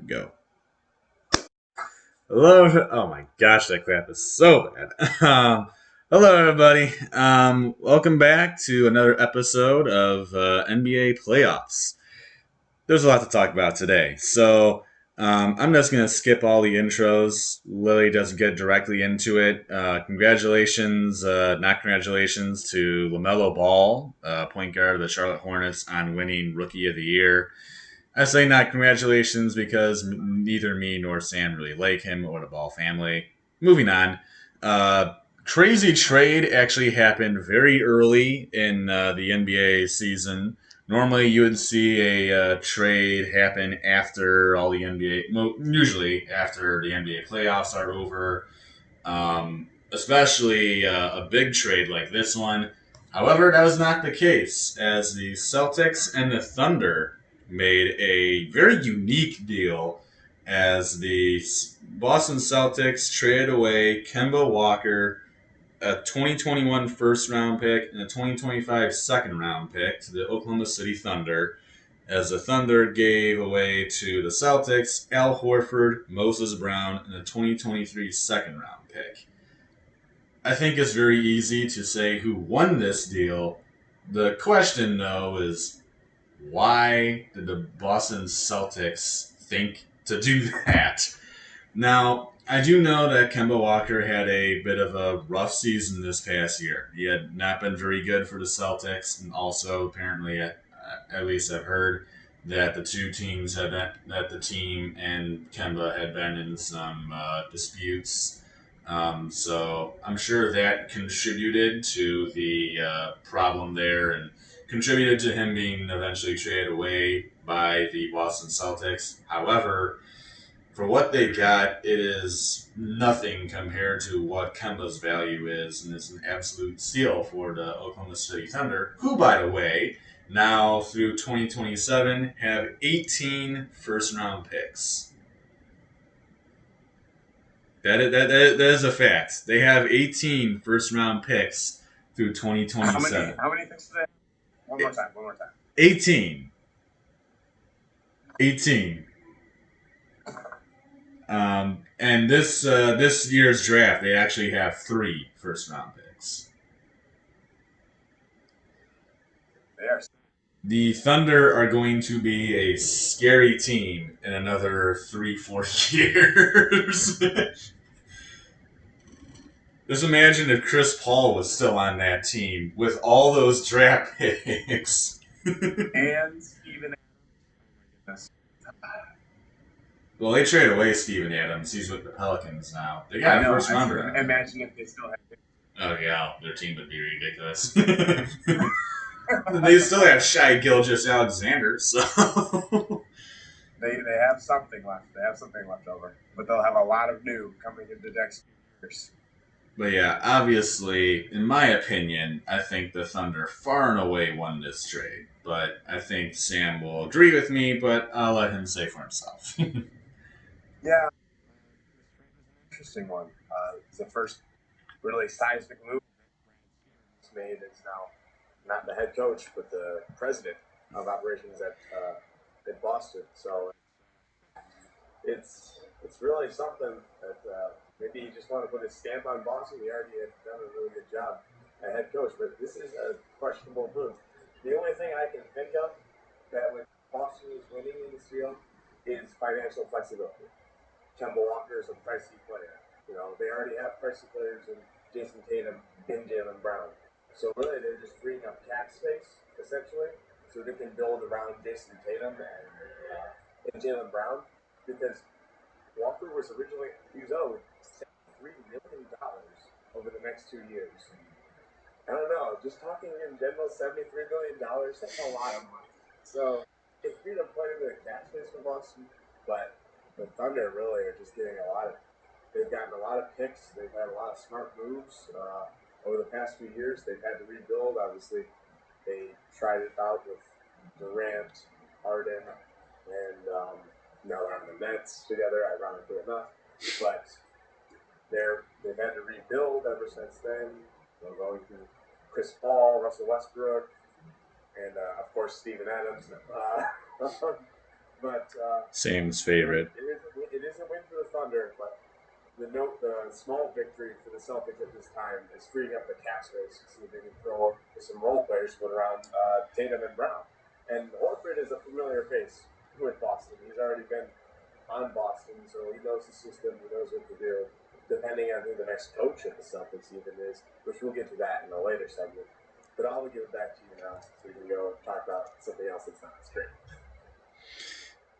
Go. Hello. Oh my gosh, that clap is so bad. Hello, everybody. Welcome back to another episode of NBA playoffs. There's a lot to talk about today, so I'm just gonna skip all the intros. Lily doesn't get directly into it. Congratulations, not congratulations, to LaMelo Ball, point guard of the Charlotte Hornets, on winning Rookie of the Year. I say not congratulations because neither me nor Sam really like him or the Ball family. Moving on. Uh, Crazy trade actually happened very early in the NBA season. Normally, you would see a trade happen after all the NBA, usually after the NBA playoffs are over, especially a big trade like this one. However, that was not the case, as the Celtics and the Thunder made a very unique deal as the Boston Celtics traded away Kemba Walker, a 2021 first round pick, and a 2025 second round pick to the Oklahoma City Thunder, as the Thunder gave away to the Celtics Al Horford, Moses Brown, and a 2023 second round pick. I think it's very easy to say who won this deal. The question, though, is why did the Boston Celtics think to do that? Now, I do know that Kemba Walker had a bit of a rough season this past year. He had not been very good for the Celtics, and also apparently, at least I've heard that the two teams had that the team and Kemba had been in some disputes. So I'm sure that contributed to the problem there and contributed to him being eventually traded away by the Boston Celtics. However, for what they got, it is nothing compared to what Kemba's value is, and it's an absolute steal for the Oklahoma City Thunder, who, by the way, now through 2027 have 18 first round picks. That is a fact. They have 18 first round picks through How many? 2027. How many picks is that? One more time. One more time. 18. 18. And this year's draft, they actually have three first round picks. They are. The Thunder are going to be a scary team in another 3, 4 years. Just imagine if Chris Paul was still on that team with all those draft picks. And Steven. Adams. Well, they traded away Steven Adams. He's with the Pelicans now. They I got a know. first rounder. Imagine if they still had. Oh yeah, their team would be ridiculous. They still have Shai Gilgeous-Alexander, so They have something left. They have something left over, but they'll have a lot of new coming into the next years. But yeah, obviously, in my opinion, I think the Thunder far and away won this trade. But I think Sam will agree with me, but I'll let him say for himself. Yeah, interesting one. It's the first really seismic move made. Is now not the head coach, but the president of operations at Boston. So it's really something that maybe he just wanted to put his stamp on Boston. He already had done a really good job at head coach, but this is a questionable move. The only thing I can think of that when Boston is winning in this field is financial flexibility. Kemba Walker is a pricey player. You know, they already have pricey players in Jason Tatum and Jalen Brown. So really, they're just freeing up cap space essentially, so they can build around Jason Tatum and Jalen Brown because Walker was originally he was owed $73 million over the next 2 years. I don't know, just talking in general, $73 million, that's a lot of money. So it's freed up quite a bit of cap space for Boston, but the Thunder really are just getting a lot of. They've gotten a lot of picks. They've had a lot of smart moves over the past few years. They've had to rebuild. Obviously, they tried it out with Durant, Harden, and now they're on the Nets together, ironically enough. But they've had to rebuild ever since then. They're going through Chris Paul, Russell Westbrook, and of course Steven Adams. But Same's favorite. it is a win for the Thunder, but the small victory for the Celtics at this time is freeing up the cap space to see if they can throw some role players to put around Tatum and Brown. And Horford is a familiar face with Boston. He's already been on Boston, so he knows the system. He knows what to do. Depending on who the next coach of the Celtics even is, which we'll get to that in a later segment. But I'll give it back to you now, so we can go talk about something else that's not as great.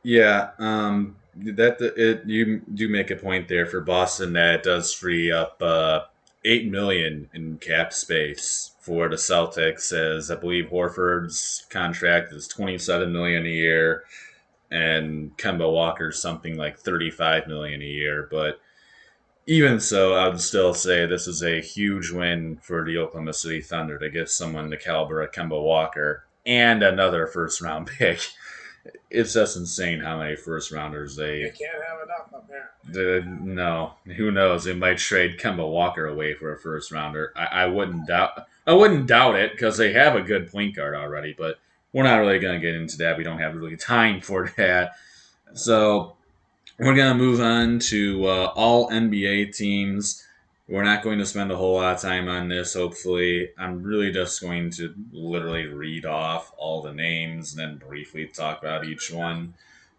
Yeah, that it you do make a point there for Boston that it does free up 8 million in cap space for the Celtics, as I believe Horford's contract is 27 million a year, and Kemba Walker's something like 35 million a year. But even so, I would still say this is a huge win for the Oklahoma City Thunder to get someone the caliber of Kemba Walker and another first round pick. It's just insane how many first rounders You they. can't have enough, apparently. No, who knows? They might trade Kemba Walker away for a first rounder. I wouldn't doubt. I wouldn't doubt it because they have a good point guard already. But we're not really going to get into that. We don't have really time for that. So we're going to move on to all NBA teams. We're not going to spend a whole lot of time on this, hopefully. I'm really just going to literally read off all the names and then briefly talk about each one.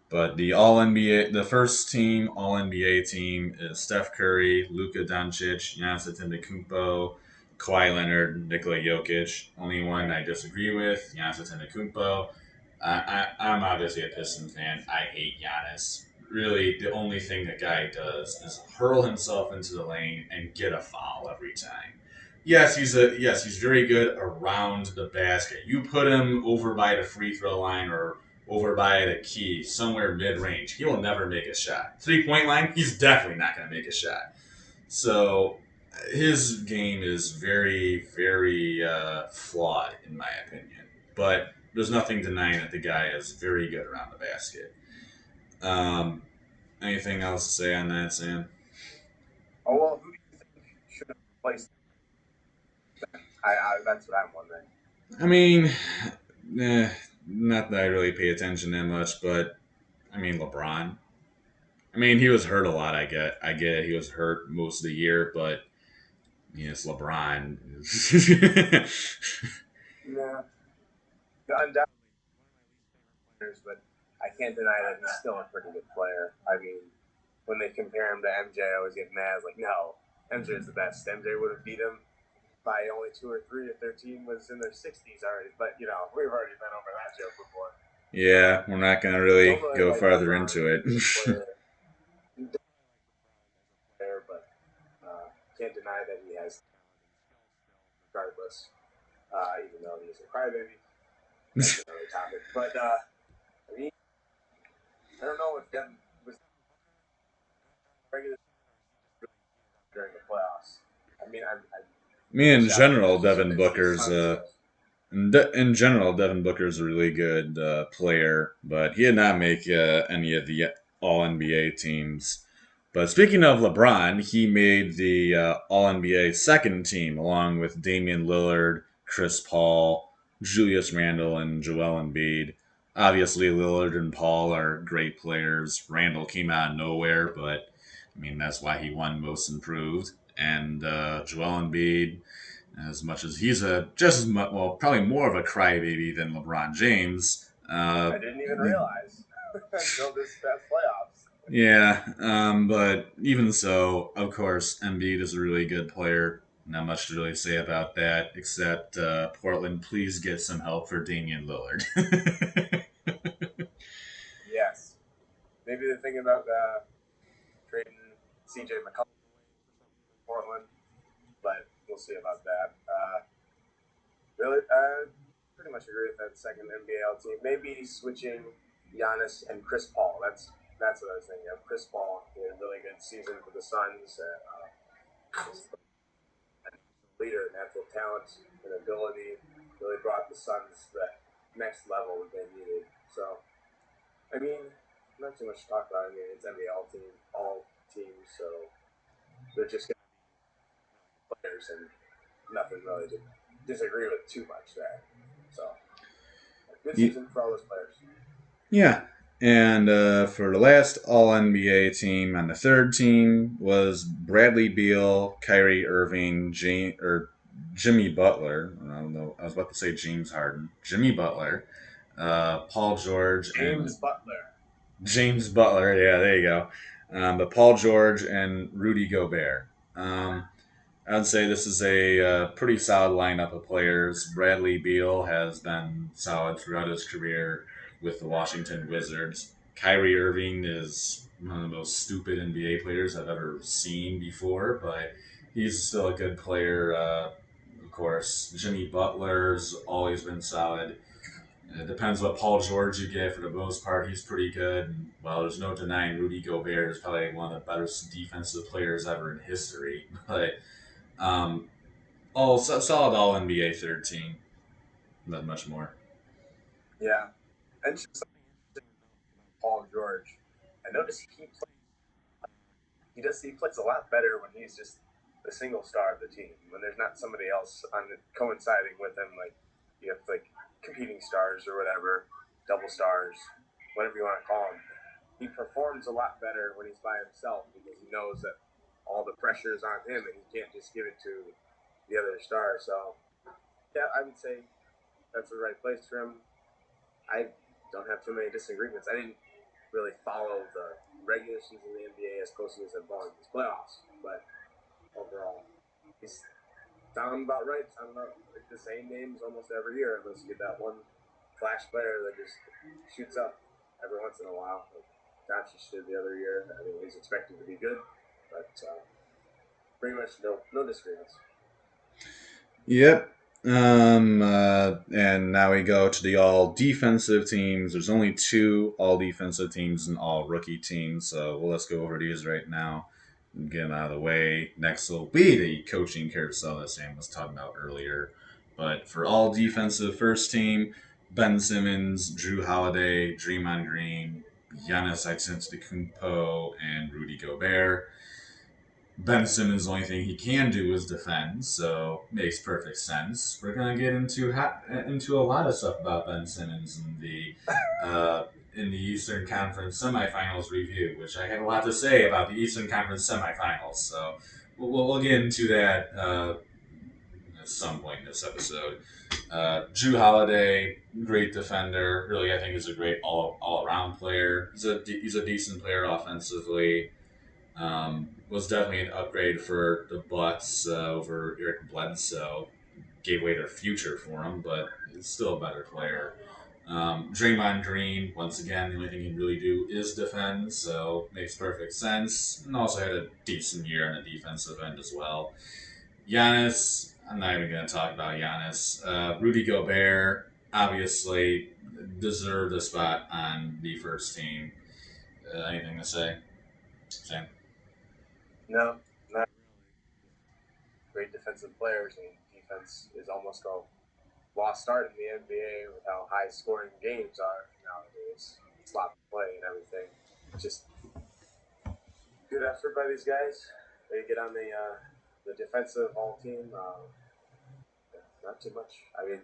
But the All NBA, the first team All NBA team is Steph Curry, Luka Doncic, Giannis Antetokounmpo, Kawhi Leonard, Nikola Jokic. Only one I disagree with, Giannis Antetokounmpo. I'm obviously a Pistons fan. I hate Giannis. Really, the only thing the guy does is hurl himself into the lane and get a foul every time. He's very good around the basket. You put him over by the free throw line or over by the key, somewhere mid range, he will never make a shot. 3 point line, he's definitely not going to make a shot. So his game is very, very flawed, in my opinion. But there's nothing denying that the guy is very good around the basket. Um, Anything else to say on that, Sam? Oh well, who do you think should have replaced them? That's what I'm wondering. I mean, not that I really pay attention that much, but I mean LeBron. I mean, he was hurt a lot. I get it. He was hurt most of the year, but it's LeBron. Yeah, undoubtedly players, but I can't deny that he's still a pretty good player. I mean, when they compare him to MJ, I always get mad. Like, no, MJ is the best. MJ would have beat him by only 2 or 3 if their team was in their 60s already. But we've already been over that joke before. Yeah, we're not gonna Don't really really go like farther LeBron into it. as a player. Don't like LeBron as a player, but can't deny that he has regardless. Even though he's a crybaby, that's another topic. But I mean, I don't know if Devin was regular during the playoffs. I mean, Me I'm in shocked that general, his, his Suns. In general, Devin Booker's a really good player, but he did not make any of the All NBA teams. But speaking of LeBron, he made the All NBA second team along with Damian Lillard, Chris Paul, Julius Randle, and Joel Embiid. Obviously, Lillard and Paul are great players. Randle came out of nowhere, but I mean that's why he won Most Improved. And Joel Embiid, as much as he's a just as much, well, probably more of a crybaby than LeBron James. I didn't even realize until this past playoffs. Yeah, but even so, of course, Embiid is a really good player. Not much to really say about that, except Portland, please get some help for Damian Lillard. Yes, maybe they're thinking about trading CJ McCollum in Portland, but we'll see about that. Really, pretty much agree with that second NBL team. Maybe switching Giannis and Chris Paul. That's what I was thinking of. Chris Paul had a really good season for the Suns. Leader, natural talent, and ability really brought the Suns to that next level that they needed. So, I mean, not too much to talk about. I mean, it's NBL team, all teams, so they're just going to be players and nothing really to disagree with too much there. So, good season for all those players. Yeah. And for the last All NBA team on the third team was Bradley Beal, Kyrie Irving, Jimmy Butler. I don't know. I was about to say James Harden. Jimmy Butler, Paul George, and James Butler. James Butler. Yeah, there you go. But Paul George and Rudy Gobert. I'd say this is a pretty solid lineup of players. Bradley Beal has been solid throughout his career with the Washington Wizards. Kyrie Irving is one of the most stupid NBA players I've ever seen before, but he's still a good player. Of course, Jimmy Butler's always been solid. It depends what Paul George you get. For the most part, he's pretty good. And, well, there's no denying Rudy Gobert is probably one of the best defensive players ever in history. But um, solid all NBA 13. Not much more. Yeah. And just something interesting about Paul George. I noticed he plays a lot better when he's just the single star of the team. When there's not somebody else on coinciding with him, like you have like competing stars or whatever, double stars, whatever you want to call them. He performs a lot better when he's by himself because he knows that all the pressure is on him and he can't just give it to the other star. So yeah, I would say that's the right place for him. I don't have too many disagreements. I didn't really follow the regular season of the NBA as closely as I've followed these playoffs, but overall, he's sounding about right. Sounding about like the same names almost every year, unless you get that one flash player that just shoots up every once in a while. Like Doncic did the other year. I mean, he's expected to be good, but pretty much no disagreements. Yep. And now we go to the all defensive teams. There's only two all defensive teams and all rookie teams. So let's go over these right now and get them out of the way. Next will be the coaching carousel that Sam was talking about earlier. But for all defensive first team, Ben Simmons, Drew Holiday, Draymond Green, Giannis Antetokounmpo, and Rudy Gobert. Ben Simmons, the only thing he can do is defend, so makes perfect sense. We're gonna get into a lot of stuff about Ben Simmons uh, in the Eastern Conference semifinals review, which I have a lot to say about the Eastern Conference semifinals. So we'll get into that at some point in this episode. Drew Holiday, great defender. Really, I think he's a great all around player. He's a decent player offensively. Was definitely an upgrade for the Bucks over Eric Bledsoe. Gave away their future for him, but he's still a better player. Draymond Green, once again, the only thing he can really do is defend, so makes perfect sense. And also had a decent year on the defensive end as well. Giannis, I'm not even going to talk about Giannis. Rudy Gobert, obviously, deserved a spot on the first team. Anything to say? Sam? No, not great defensive players, and defense is almost a lost art in the NBA with how high scoring games are nowadays, sloppy play and everything. Just good effort by these guys. They get on the defensive all team. Not too much. I mean,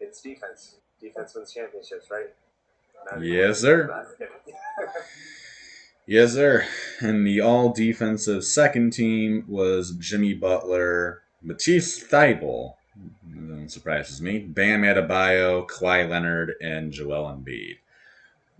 it's defense. Defense wins championships, right? Not anymore. Yes, sir. Not kidding. Yes, sir. And the all defensive second team was Jimmy Butler, Matisse Thybulle, that surprises me, Bam Adebayo, Kawhi Leonard, and Joel Embiid.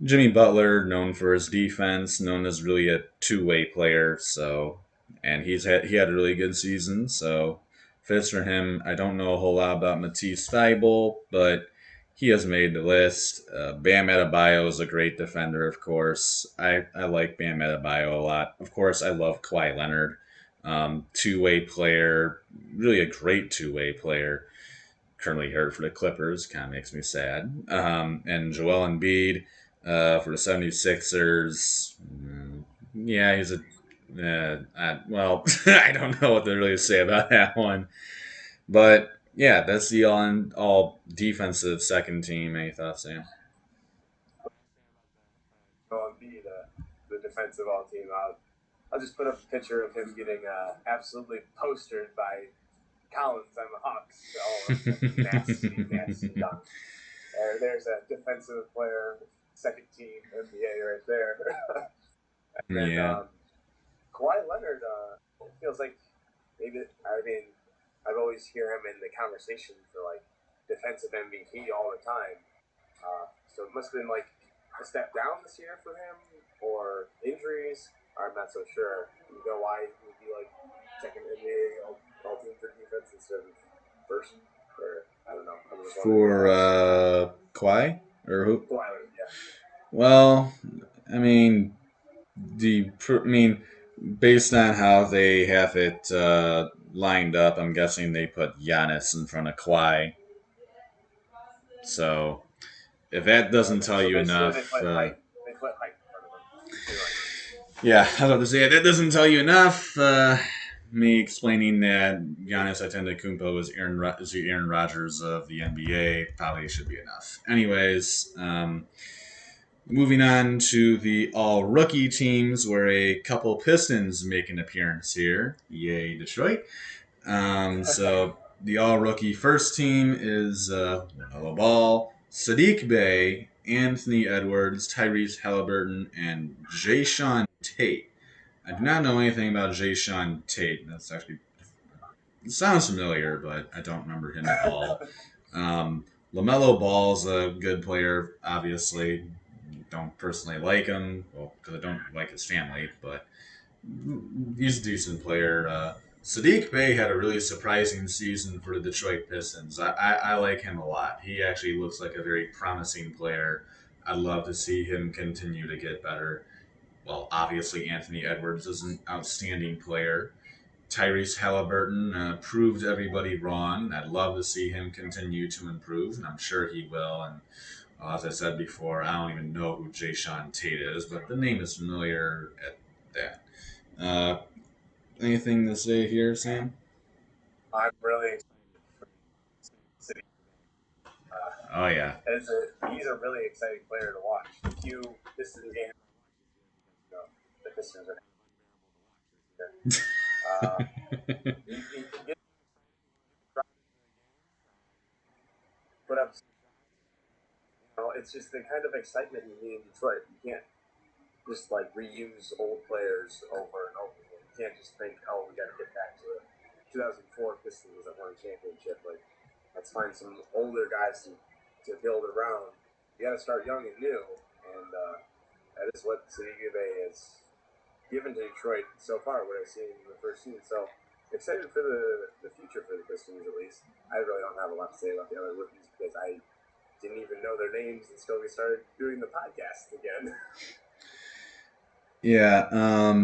Jimmy Butler, known for his defense, known as really a two-way player. So, and he had a really good season. So, fits for him. I don't know a whole lot about Matisse Thybulle, but he has made the list. Bam Adebayo is a great defender, of course. I like Bam Adebayo a lot. Of course, I love Kawhi Leonard, two-way player, really a great two-way player. Currently hurt for the Clippers, kind of makes me sad. And Joel Embiid for the 76ers. Yeah, he's a. Well, I don't know what to really say about that one. But yeah, that's the all defensive second team. Any thoughts, Sam? Well, Embiid, the defensive all team. I'll just put up a picture of him getting absolutely postered by Collins on the Hawks. Oh, nasty, nasty dunk. There's a defensive player second team NBA right there. And Yeah. Kawhi Leonard, it feels like maybe, I mean, I've always hear him in the conversation for like defensive MVP all the time. So it must have been like a step down this year for him or injuries. I'm not so sure. You know why he would be like second NBA all team for defense instead of first? Or I don't know. I'm just wondering For why. Kawhi or who? Kawhi Leonard, yeah. Well, I mean, I mean, based on how they have it lined up, I'm guessing they put Giannis in front of Kawhi. So if that doesn't Okay, tell so you basically they enough, put height. They put height in front of him. Pretty much. yeah, I was about to say that doesn't tell you enough. Me explaining that Giannis Antetokounmpo is the Aaron Rodgers of the NBA probably should be enough. Anyways, moving on to the all rookie teams, where a couple Pistons make an appearance here. Yay, Detroit! So the all rookie first team is LaMelo Ball, Sadiq Bey, Anthony Edwards, Tyrese Halliburton, and Jay Sean Tate. I do not know anything about Jay Sean Tate. That's actually it sounds familiar, but I don't remember him at all. Um, Lamelo Ball's a good player, obviously. Don't personally like him, well, because I don't like his family, but he's a decent player. Sadiq Bey had a really surprising season for the Detroit Pistons. I like him a lot. He actually looks like a very promising player. I'd love to see him continue to get better. Well, obviously, Anthony Edwards is an outstanding player. Tyrese Halliburton proved everybody wrong. I'd love to see him continue to improve, and I'm sure he will. And as I said before, I don't even know who Jay Sean Tate is, but the name is familiar at that. Uh, Anything to say here, Sam? I'm really excited for City. Oh yeah. He's a really exciting player to watch. The few Pistons games, you know, the Pistons are here. He can get put up. It's just the kind of excitement you need in Detroit. You can't just like reuse old players over and over again. You can't just think, oh, we got to get back to the 2004 Pistons that won a championship. Like, let's find some older guys to build around. You got to start young and new, and that is what City Bay has given to Detroit so far. What I've seen in the first season, so excited for the future for the Pistons at least. I really don't have a lot to say about the other rookies because I didn't even know their names until we started doing the podcast again. Yeah,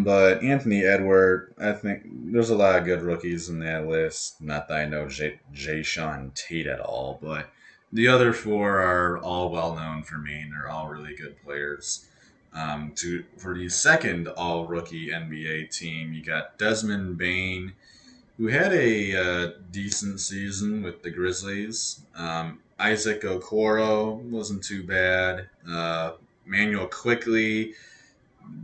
but Anthony Edward, I think there's a lot of good rookies in that list. Not that I know Jay Sean Tate at all, but the other four are all well known for me, and they're all really good players. For the second all rookie NBA team, you got Desmond Bain, who had a decent season with the Grizzlies. Isaac Okoro wasn't too bad. Manuel Quickly,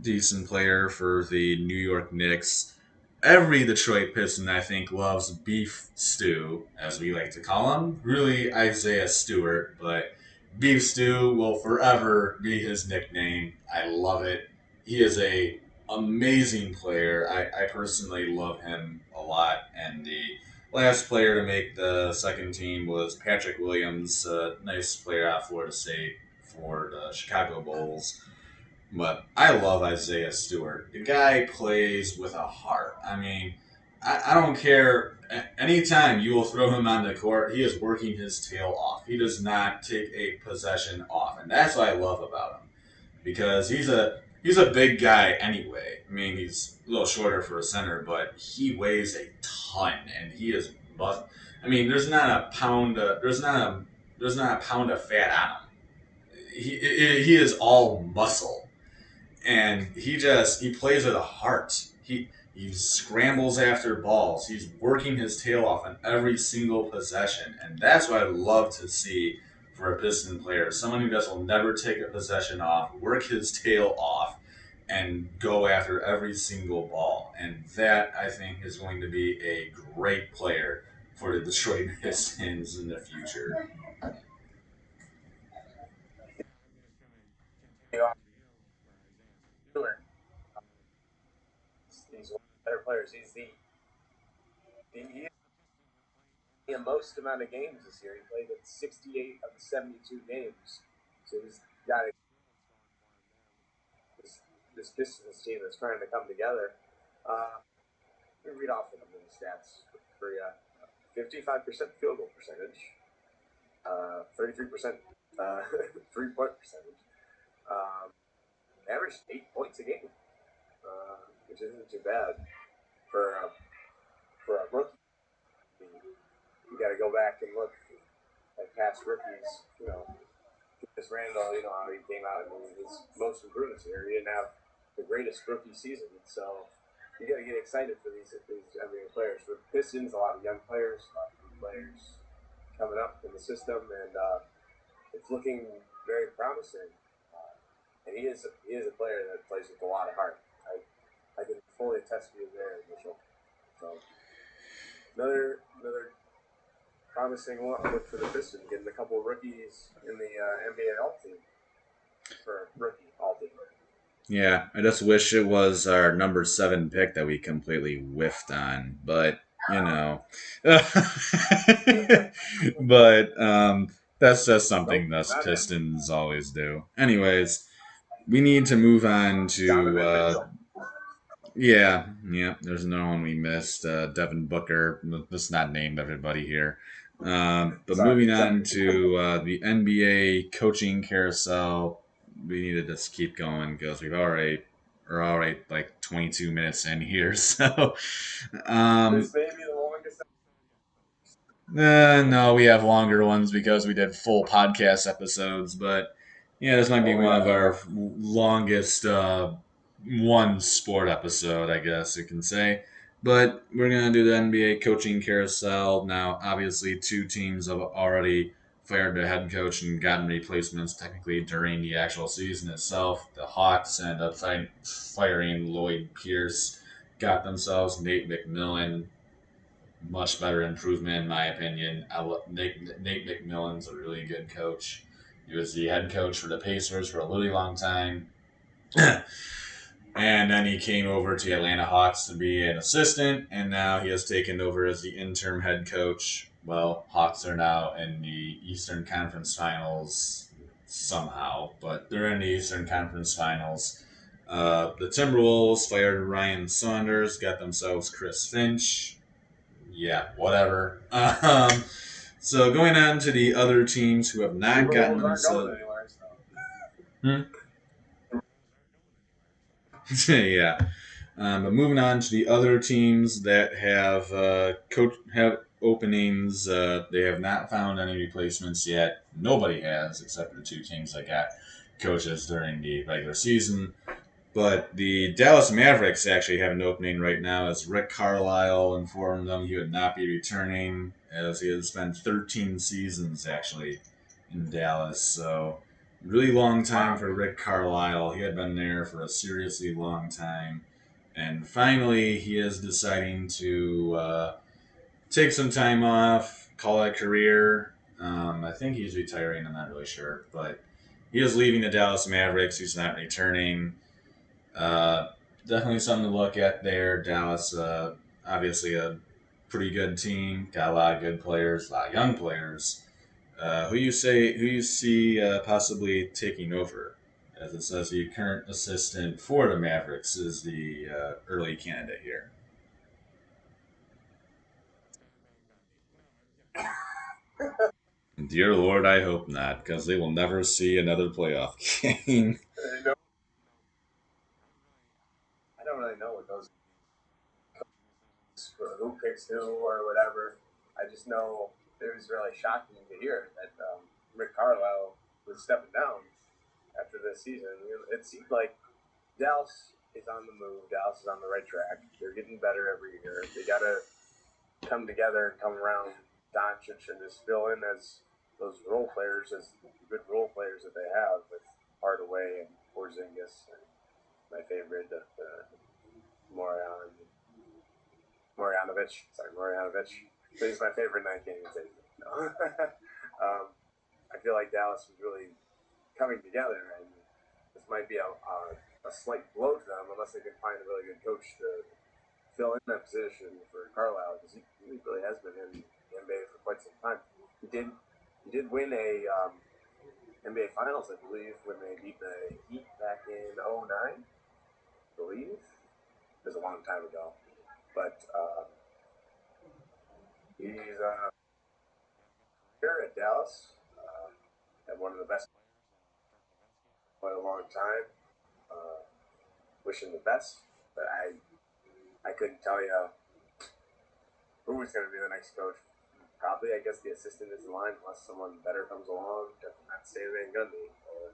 decent player for the New York Knicks. Every Detroit Piston, I think, loves beef stew, as we like to call him. Really, Isaiah Stewart, but beef stew will forever be his nickname. I love it. He is a amazing player. I personally love him a lot. And the last player to make the second team was Patrick Williams, a nice player out of Florida State for the Chicago Bulls. But I love Isaiah Stewart. The guy plays with a heart. I mean, I don't care. Anytime you will throw him on the court, he is working his tail off. He does not take a possession off, and that's what I love about him because he's a big guy anyway. I mean, he's a little shorter for a center, but he weighs a ton, and he is. I mean, there's not a pound of fat on him. He is all muscle, and he plays with a heart. He scrambles after balls. He's working his tail off on every single possession, and that's what I love to see for a Piston player. Someone who just will never take a possession off, work his tail off, and go after every single ball. And that I think is going to be a great player for the Detroit Pistons in the future. players. He's he the most amount of games this year. He played in 68 of the 72 games. So he's got this, this Pistons team that's trying to come together. Let me read off of the stats for you. 55% field goal percentage, 33% three-point percentage, um, averaged 8 points a game, which isn't too bad for for a rookie. You got to go back and look at past rookies. Chris Randall, how he came out and his most improved this year. He didn't have the greatest rookie season, so you got to get excited for these NBA players. For the Pistons, a lot of young players, a lot of new players coming up in the system, and it's looking very promising. And he is a player that plays with a lot of heart. I can fully attest to you there, Mitchell. So another promising look for the Pistons, getting a couple of rookies in the NBA All Team for rookie All Team. Yeah, I just wish it was our number 7 pick that we completely whiffed on, but you know, but that's just something Nope, us not him. Pistons always do. Anyways, we need to move on to Donovan Mitchell. yeah, yeah. There's another one we missed. Devin Booker. Let's not name everybody here. But Sorry. moving on to the NBA coaching carousel, we need to just keep going because we're already like 22 minutes in here. So, um, This may be the longest. no, we have longer ones because we did full podcast episodes. But yeah, this might be Oh one of yeah. our longest one sport episode, I guess you can say. But we're gonna do the NBA coaching carousel now. Obviously, two teams have already fired their head coach and gotten replacements technically during the actual season itself. The Hawks ended up firing Lloyd Pierce, got themselves Nate McMillan, much better improvement in my opinion. Nate McMillan's a really good coach. He was the head coach for the Pacers for a really long time. And then he came over to the Atlanta Hawks to be an assistant, and now he has taken over as the interim head coach. Well, Hawks are now in the Eastern Conference Finals somehow, but they're in the Eastern Conference Finals. The Timberwolves fired Ryan Saunders, got themselves Chris Finch. Yeah, whatever. So going on to the other teams who have not gotten Timberwolves aren't themselves. going anywhere. So. Hmm? Yeah. But moving on to the other teams that have have openings, they have not found any replacements yet. Nobody has, except for the two teams that got coaches during the regular season. But the Dallas Mavericks actually have an opening right now, as Rick Carlisle informed them he would not be returning, as he had spent 13 seasons actually in Dallas. So, really long time for Rick Carlisle. He had been there for a seriously long time. And finally, he is deciding to take some time off, call it a career. I think he's retiring. I'm not really sure, but he is leaving the Dallas Mavericks. He's not returning. Uh, Definitely something to look at there. Dallas, obviously a pretty good team. Got a lot of good players, a lot of young players. Who you see possibly taking over? As it says, the current assistant for the Mavericks is the early candidate here. Dear Lord, I hope not, because they will never see another playoff game. I don't really know what those for who picks who or whatever. I just know it was really shocking to hear that Rick Carlisle was stepping down after this season. It seemed like Dallas is on the move. Dallas is on the right track. They're getting better every year. They got to come together and come around Doncic and just fill in as those role players, as good role players that they have with Hardaway and Porzingis and my favorite, Morion, Marjanovic. He's my favorite night game team. No. I feel like Dallas was really coming together, and this might be a slight blow to them unless they can find a really good coach to fill in that position for Carlisle because he really has been in the NBA for quite some time. He did he did win a NBA Finals, I believe, when they beat the Heat back in '09. I believe it was a long time ago, but he's here at Dallas. Had one of the best for quite a long time. Uh, Wish him the best, but I couldn't tell you who was going to be the next coach. Probably, I guess, the assistant is in line unless someone better comes along. Definitely not Stan Van Gundy, or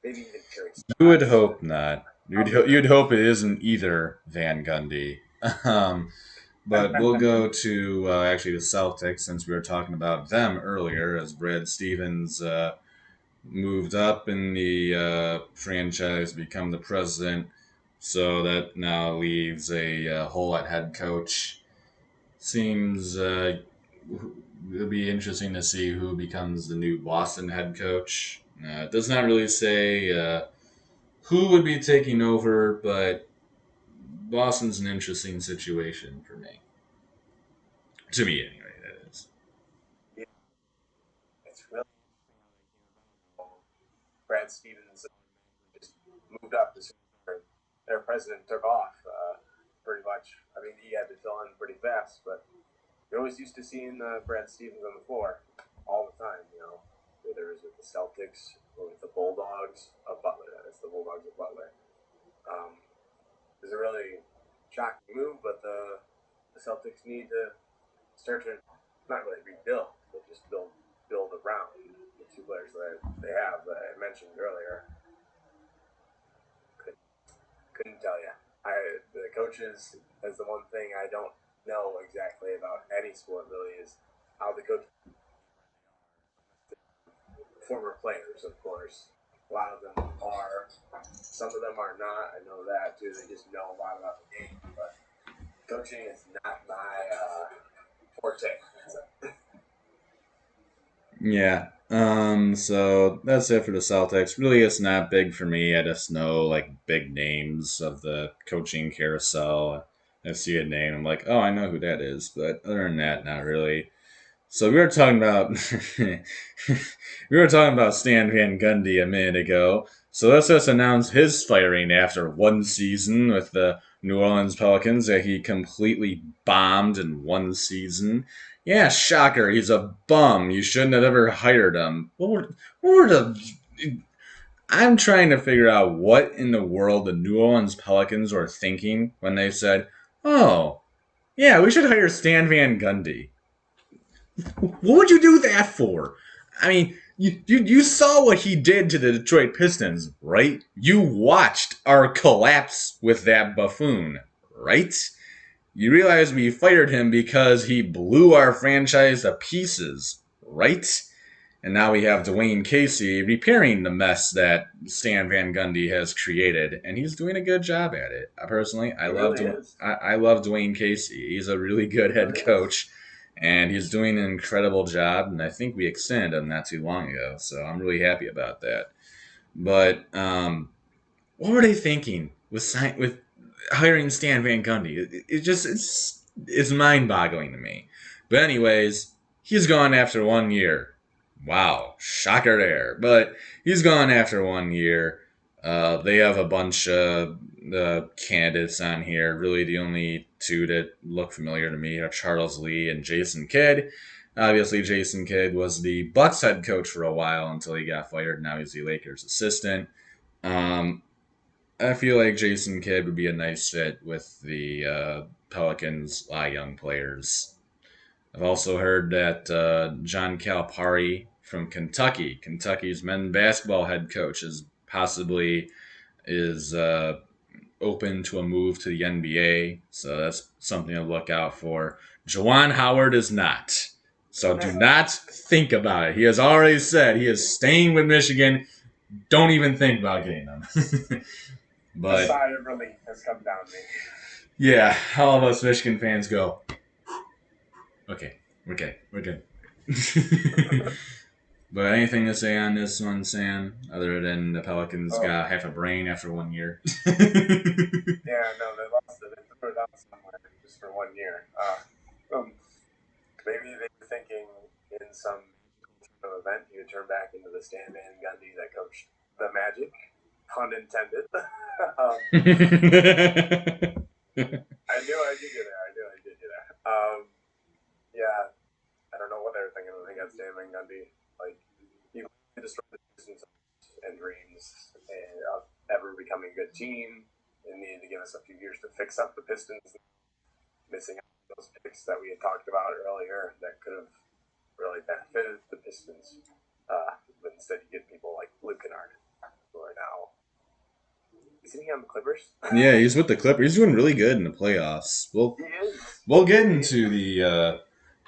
maybe even Terry You would Stotts. hope not. Probably not. You'd hope it isn't either Van Gundy. um, but we'll go to actually the Celtics since we were talking about them earlier as Brad Stevens moved up in the franchise, become the president. So that now leaves a hole at head coach. Seems it'll be interesting to see who becomes the new Boston head coach. It does not really say who would be taking over, but Boston's an interesting situation for me. To me, anyway, that is. Yeah, it's really Brad Stevens just moved up as their president took off. Pretty much. I mean, he had to fill in pretty fast, but you're always used to seeing Brad Stevens on the floor all the time. Whether it was with the Celtics or with the Bulldogs of Butler. That's the Bulldogs of Butler. Um, it's a really shocking move, but the Celtics need to start to not really rebuild, but just build around the two players that they have that I mentioned earlier. Could, couldn't tell you. The coaches is the one thing I don't know exactly about any sport. Really, is how the coach former players, of course. A lot of them are. Some of them are not. I know that too. They just know a lot about the game, but coaching is not my forte. Yeah. So that's it for the Celtics. Really, it's not big for me. I just know like big names of the coaching carousel. I see a name, I'm like, oh, I know who that is. But other than that, not really. So we were talking about we were talking about Stan Van Gundy a minute ago. So let's just announce his firing after one season with the New Orleans Pelicans that he completely bombed in one season. Yeah, shocker. He's a bum. You shouldn't have ever hired him. What were the? I'm trying to figure out what in the world the New Orleans Pelicans were thinking when they said, "Oh, yeah, we should hire Stan Van Gundy." What would you do that for? I mean, you saw what he did to the Detroit Pistons, right? You watched our collapse with that buffoon, right? You realize we fired him because he blew our franchise to pieces, right? And now we have Dwayne Casey repairing the mess that Stan Van Gundy has created, and he's doing a good job at it. Personally, He really is. I love Dwayne Casey. He's a really good He head really is. coach, and he's doing an incredible job. And I think we extended him not too long ago, so I'm really happy about that. But what were they thinking with hiring Stan Van Gundy? It just it's mind boggling to me. But anyways, he's gone after 1 year. Wow, shocker there. But he's gone after 1 year. They have a bunch of candidates on here. Really, the only two that look familiar to me are Charles Lee and Jason Kidd. Obviously, Jason Kidd was the Bucks head coach for a while until he got fired. Now he's the Lakers assistant. Um, I feel like Jason Kidd would be a nice fit with the Pelicans' young players. I've also heard that John Calipari from Kentucky's men's basketball head coach, is open to a move to the NBA. So that's something to look out for. Jawan Howard is not. So do not think about it. He has already said he is staying with Michigan. Don't even think about getting him. A But sigh of relief has come down me. yeah, all of us Michigan fans go, okay, we're good. But anything to say on this one, Sam, other than the Pelicans Oh, got half a brain after 1 year? yeah, no, they lost it. They threw it out somewhere. I knew I did you there. I knew I did you there. Yeah, I don't know what they were thinking when they got Stan Van Gundy. Like, he destroyed the Pistons and dreams and of ever becoming a good team. And needed to give us a few years to fix up the Pistons, missing out on those picks that we had talked about earlier that could have really benefited the Pistons. But instead, you get people like Luke Kennard, who are now. Isn't he on the Clippers? Yeah, he's with the Clippers. He's doing really good in the playoffs. We'll He is. we'll get He is. into the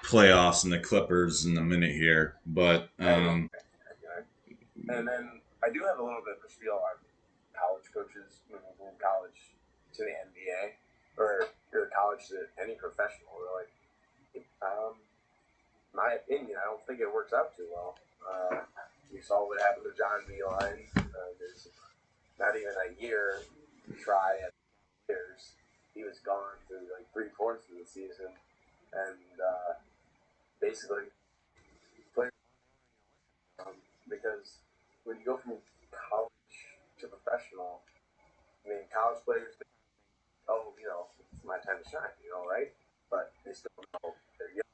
playoffs and the Clippers in a minute here, but Okay. Okay. And then I do have a little bit of a spiel on college coaches moving from college to the NBA or college to any professional, really. Um, my opinion, I don't think it works out too well. We saw what happened to John Beeline. There's not even a year to try at years. He was gone through like 3/4 of the season, and basically played because when you go from college to professional, I mean, college players, oh, it's my time to shine, right? But they still know they're young.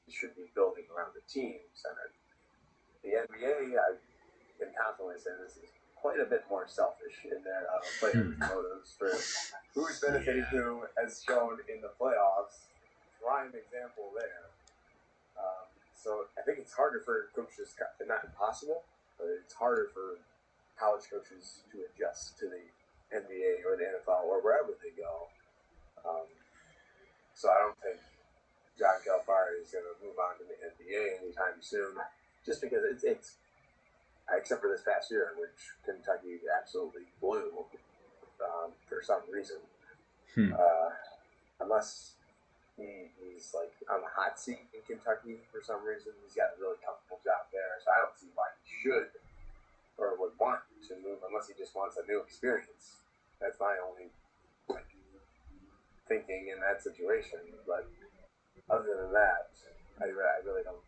They should be building around the team center. The NBA, I can confidently say this is quite a bit more selfish in their players' motives for who's benefiting who, as shown in the playoffs. Prime example there. So I think it's harder for coaches, not impossible, but it's harder for college coaches to adjust to the NBA or the NFL or wherever they go. Um, so I don't think John Calipari is going to move on to the NBA anytime soon, just because it's except for this past year, in which Kentucky absolutely blew for some reason. hmm. Uh, unless he's like on the hot seat in Kentucky for some reason, he's got a really comfortable job there. So I don't see why he should or would want to move unless he just wants a new experience. That's my only like thinking in that situation. But other than that, I really don't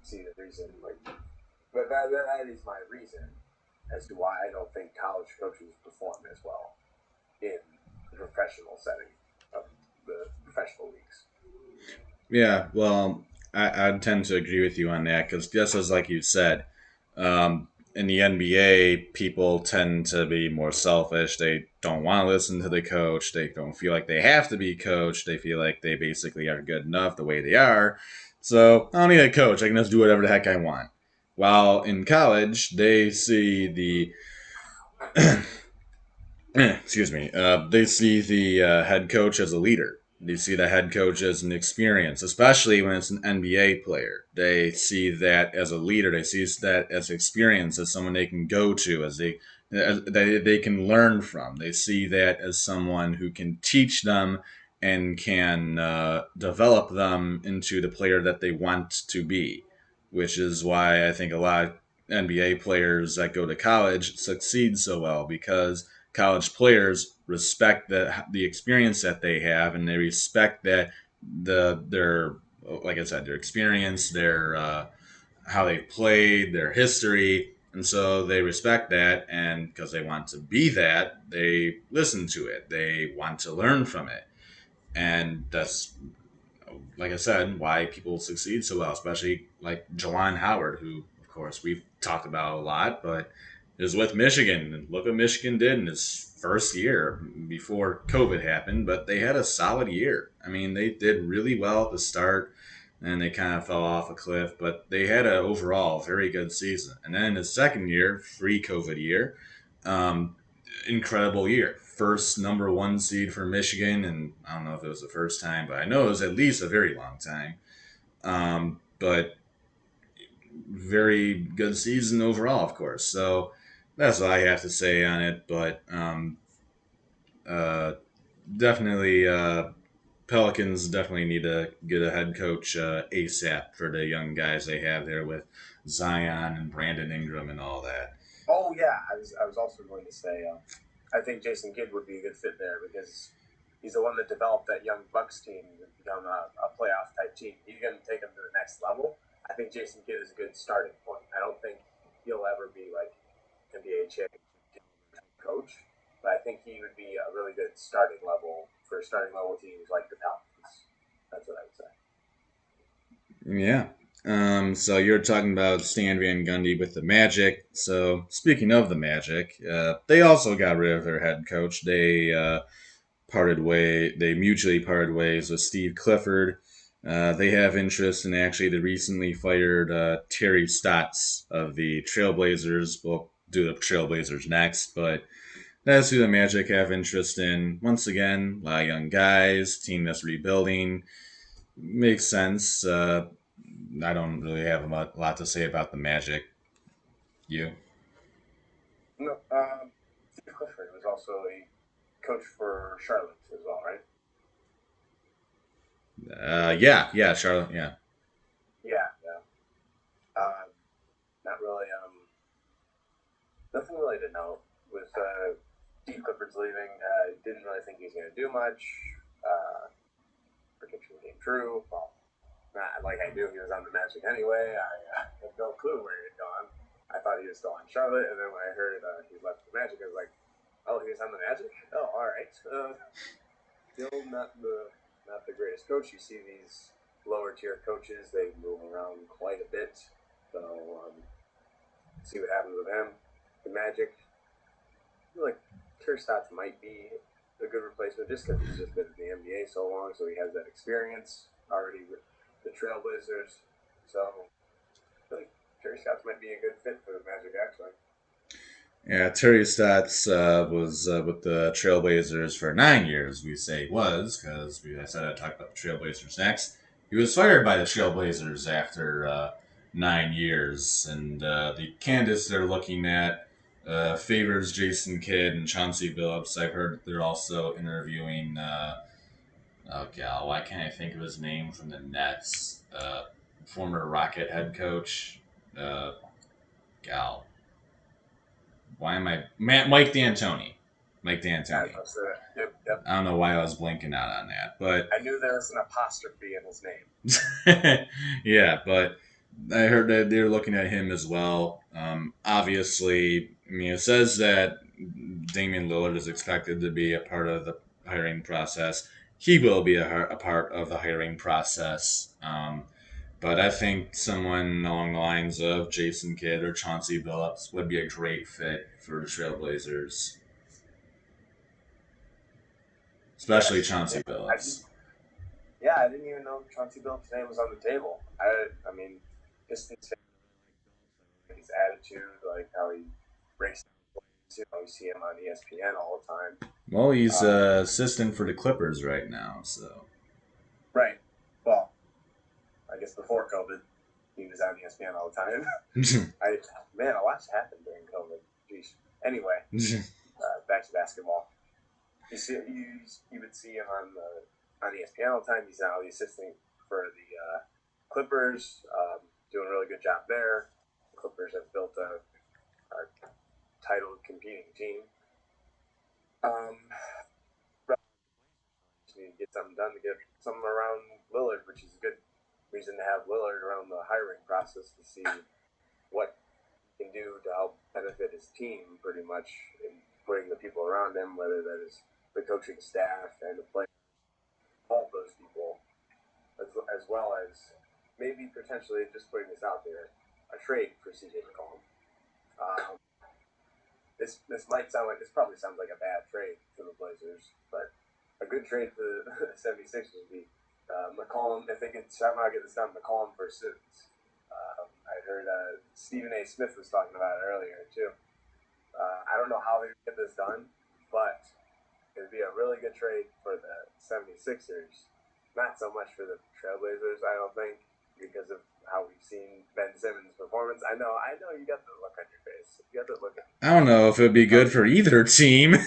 see the reason. Like, but that is my reason as to why I don't think college coaches perform as well in the professional setting of the professional leagues. Yeah, well, I tend to agree with you on that because just as like you said, in the NBA, people tend to be more selfish. They don't want to listen to the coach. They don't feel like they have to be coached. They feel like they basically are good enough the way they are. So I don't need a coach. I can just do whatever the heck I want. While in college, they see the excuse me, they see the head coach as a leader. They see the head coach as an experience, especially when it's an NBA player. They see that as a leader. They see that as experience, as someone they can go to, they can learn from. They see that as someone who can teach them and can develop them into the player that they want to be, which is why I think a lot of NBA players that go to college succeed so well because college players respect the experience that they have, and they respect that their like I said, their experience, their how they played, their history, and so they respect that, and because they want to be that, they listen to it. They want to learn from it, and that's like I said, why people succeed so well, especially like Jawan Howard, who, of course, we've talked about a lot, but is with Michigan. And look what Michigan did in his first year before COVID happened, but they had a solid year. I mean, they did really well at the start, and they kind of fell off a cliff, but they had an overall very good season. And then his second year, free COVID year, um, incredible year. First number one seed for Michigan, and I don't know if it was the first time, but I know it was at least a very long time. But very good season overall, of course. So that's what I have to say on it. But uh, definitely, Pelicans definitely need to get a head coach ASAP for the young guys they have there with Zion and Brandon Ingram and all that. Oh yeah, I was also going to say I think Jason Kidd would be a good fit there because he's the one that developed that young Bucks team to become a playoff type team. He's going to take them to the next level. I think Jason Kidd is a good starting point. I don't think he'll ever be like NBA championship coach, but I think he would be a really good starting level for starting level teams like the Pelicans. That's what I would say. Yeah. So you're talking about Stan Van Gundy with the Magic. So speaking of the Magic, they also got rid of their head coach. They mutually parted ways with Steve Clifford. They have interest in actually the recently fired Terry Stotts of the Trailblazers. We'll do the Trailblazers next, but that's who the Magic have interest in. Once again, a lot of young guys, team that's rebuilding. Makes sense. I don't really have a lot to say about the Magic. You? No, Steve Clifford was also a coach for Charlotte as well, right? Yeah, Charlotte. Yeah. Yeah, yeah. Not really. Nothing really to note with Steve Clifford's leaving. Didn't really think he was going to do much. Uh, Prediction came true. Well, not like I knew he was on the Magic anyway. I had no clue where he had gone. I thought he was still on Charlotte, and then when I heard he left the Magic, I was like, "Oh, he was on the Magic? Oh, all right." Still not the greatest coach. You see these lower tier coaches; they move around quite a bit. So see what happens with him. The Magic, I feel like Turnstotts might be a good replacement just because he's just been in the NBA so long, so he has that experience already with the Trailblazers. So I feel like Terry Stotts might be a good fit for the Magic, actually. Yeah, Terry Stotts was with the Trailblazers for 9 years. We say was because I said I'd talk about the Trailblazers next. He was fired by the Trailblazers after 9 years, and the candidates they're looking at favors Jason Kidd and Chauncey Billups. I've heard they're also interviewing. Oh gal, why can't I think of his name from the Nets? Former Rocket head coach. Uh, gal, why am I Mike D'Antoni? Mike Yeah, D'Antoni. that's it. Yep, yep. I don't know why I was blinking out on that, but I knew there was an apostrophe in his name. yeah, but I heard that they're looking at him as well. Obviously, I mean, it says that Damian Lillard is expected to be a part of the hiring process. He will be a part of the hiring process. But I think someone along the lines of Jason Kidd or Chauncey Billups would be a great fit for the Trailblazers, especially Yes. Chauncey Yeah, Billups. I didn't even know Chauncey Billups' name was on the table. I mean, Pistons fan, like his attitude, like how he breaks down plays. You know, you see him on ESPN all the time. Well, he's Um, assistant for the Clippers right now, so. right. Well, I guess before COVID, he was on ESPN all the time. I Man, a lot's happened during COVID. Jeez. Anyway, back to basketball. You would see him on ESPN all the time. He's now the assistant for the Clippers, doing a really good job there. The Clippers have built a title competing team. Um, just need to get something done to get something around Lillard, which is a good reason to have Lillard around the hiring process to see what he can do to help benefit his team, pretty much in putting the people around him, whether that is the coaching staff and the players, all those people, as well as maybe potentially just putting this out there, a trade for CJ McCollum. Um, this might sound like this probably sounds like a bad trade for the Blazers, but a good trade for the 76ers would be McCollum. If they could somehow get this done, McCollum for Simmons. I heard Stephen A. Smith was talking about it earlier too. I don't know how they get this done, but it would be a really good trade for the 76ers. Not so much for the Trailblazers, I don't think, because of how we've seen Ben Simmons' performance. I know you got the look on your face. You got the look. I don't know if it would be good for either team. I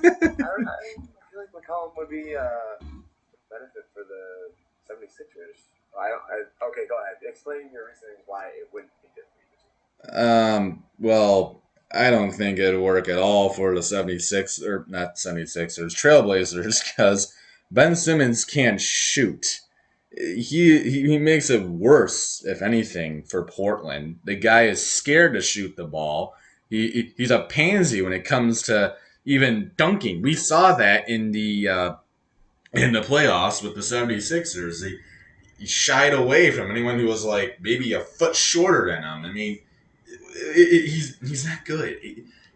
feel like McCollum would be a benefit for the 76ers. Okay, go ahead. Explain your reasons why it wouldn't be good for Well, I don't think it'd work at all for the 76 or not 76ers, Trailblazers, because Ben Simmons can't shoot. He makes it worse, if anything, for Portland. The guy is scared to shoot the ball. He's a pansy when it comes to even dunking. We saw that in the playoffs with the 76ers. He shied away from anyone who was like maybe a foot shorter than him. I mean, he's not good.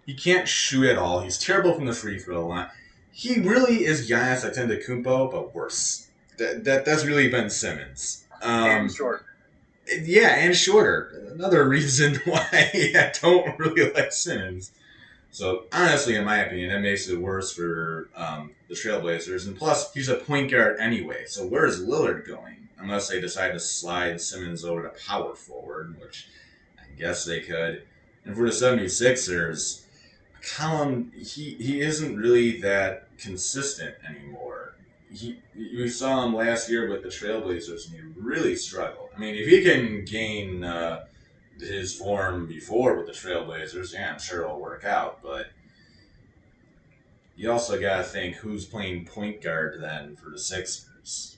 He can't shoot at all. He's terrible from the free throw line. He really is Giannis Antetokounmpo, but worse. That's really Ben Simmons. And short. Yeah, and shorter. Another reason why I don't really like Simmons. So honestly, in my opinion, that makes it worse for the Trailblazers. And plus, he's a point guard anyway. So where is Lillard going? Unless they decide to slide Simmons over to power forward, which I guess they could. And for the 76ers, McCollum, he isn't really that consistent anymore. We saw him last year with the Trailblazers, and he really struggled. I mean, if he can gain his form before with the Trailblazers, yeah, I'm sure it'll work out. But you also got to think who's playing point guard then for the Sixers.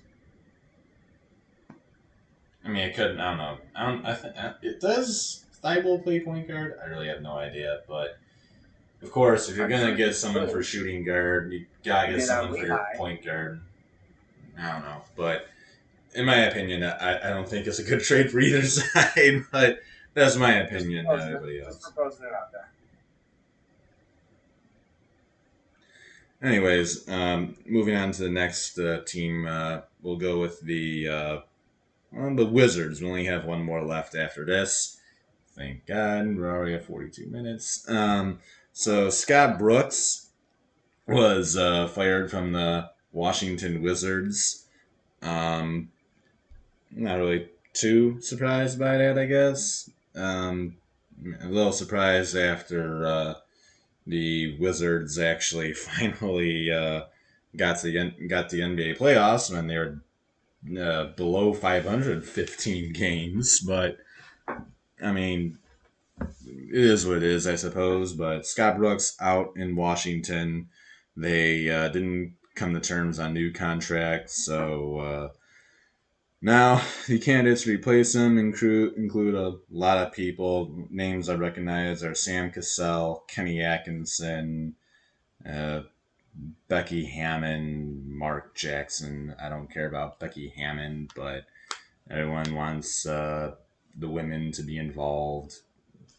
I mean, it could. I don't know. I don't. I think it does. Thibault play point guard? I really have no idea. But of course, if you're gonna get someone for shooting guard, you gotta get someone for your point guard. I don't know, but in my opinion, I don't think it's a good trade for either side. But that's my opinion. Not everybody else. Just proposing it out there. Anyways, moving on to the next team, we'll go with the Wizards. We only have one more left after this. Thank God, we're already at 42 minutes. So Scott Brooks was fired from the Washington Wizards. Not really too surprised by that, I guess. A little surprised after the Wizards actually finally got the NBA playoffs when they were below 515 games. But I mean, it is what it is, I suppose. But Scott Brooks out in Washington. They didn't come to terms on new contracts, so now the candidates to replace him include a lot of people. Names I recognize are Sam Cassell, Kenny Atkinson, uh, Becky Hammond, Mark Jackson. I don't care about Becky Hammond, but everyone wants the women to be involved.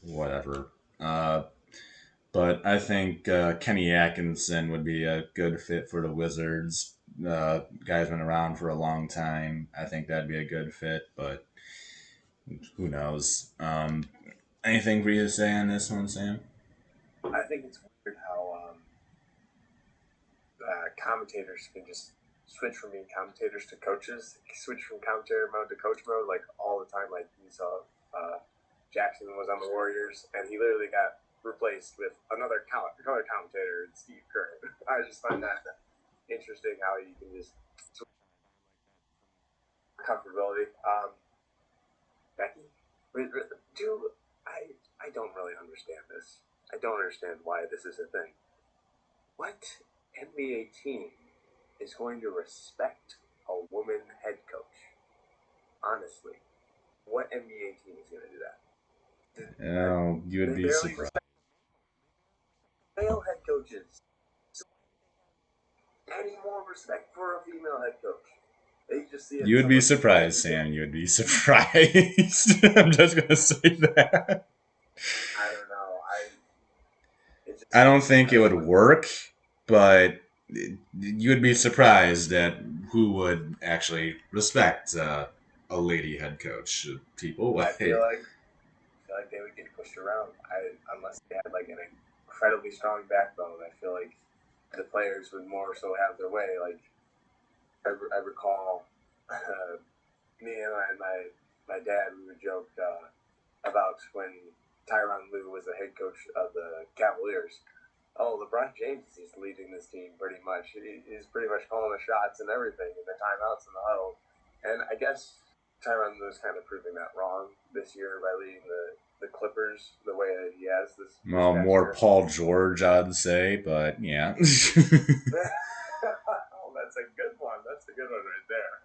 Whatever. But I think Kenny Atkinson would be a good fit for the Wizards. Guy's been around for a long time. I think that'd be a good fit, but who knows? Anything for you to say on this one, Sam? I think it's weird how commentators can just switch from being commentators to coaches, switch from commentator mode to coach mode, like all the time. Like you saw, Jackson was on the Warriors, and he literally got replaced with another color commentator, Steve Kerr. I just find that interesting how you can just switch comfortability. Becky, do I don't really understand this. I don't understand why this is a thing. What NBA team is going to respect a woman head coach? Honestly, what NBA team is going to do that? Oh, you would be surprised. Male head coaches. So any more respect for a female head coach? They just see it. You would be surprised, Sam. You would be surprised. I'm just gonna say that. I don't know. I don't think it would work, but you would be surprised at who would actually respect a lady head coach. People, I feel like they would get pushed around. Unless they had like an incredibly strong backbone. I feel like the players would more so have their way. Like I recall, me and my dad, we would joke about when Tyronn Lue was the head coach of the Cavaliers. Oh, LeBron James is leading this team pretty much. He's pretty much calling the shots and everything, and the timeouts and the huddle. And I guess Tyronn Lue is kind of proving that wrong this year by leading the Clippers the way that he has this. Well, more year. Paul George, I'd say, but yeah. Oh, that's a good one. That's a good one right there.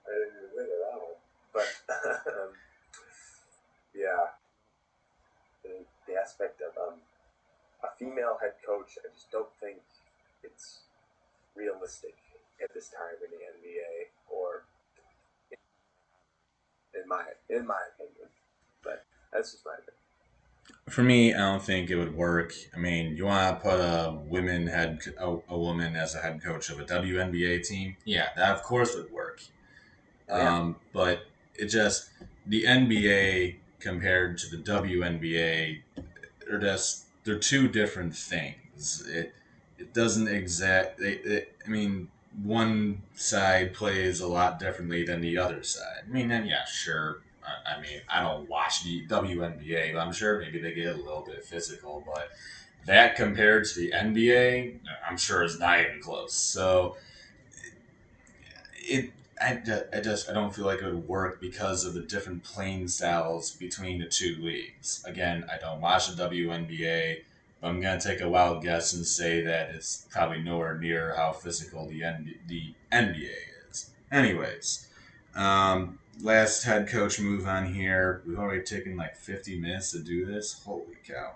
I didn't even think of that one. But yeah, the aspect of a female head coach, I just don't think it's realistic at this time in the NBA, or in my opinion. But that's just my opinion. For me, I don't think it would work. I mean, you want to put a woman as a head coach of a WNBA team? Yeah, that of course would work. Oh yeah, But it just the NBA compared to the WNBA, they're two different things. It doesn't I mean, one side plays a lot differently than the other side. I mean, and yeah, sure. I mean, I don't watch the WNBA, but I'm sure maybe they get a little bit physical. But that compared to the NBA, I'm sure is not even close. So it I don't feel like it would work because of the different playing styles between the two leagues. Again, I don't watch the WNBA, but I'm gonna take a wild guess and say that it's probably nowhere near how physical the NBA is. Anyways, last head coach move on here. We've already taken like 50 minutes to do this. Holy cow!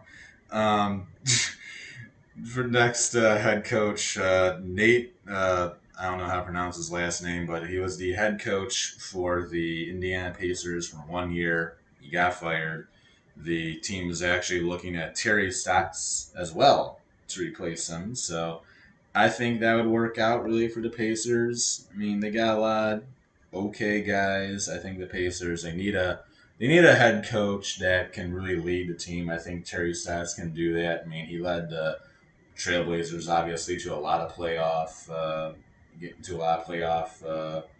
Um, for next head coach, Nate. I don't know how to pronounce his last name, but he was the head coach for the Indiana Pacers for 1 year. He got fired. The team is actually looking at Terry Stotts as well to replace him. So I think that would work out really for the Pacers. I mean, they got a lot of okay guys. I think the Pacers they need a head coach that can really lead the team. I think Terry Stotts can do that. I mean, he led the Trailblazers obviously get to a lot of playoff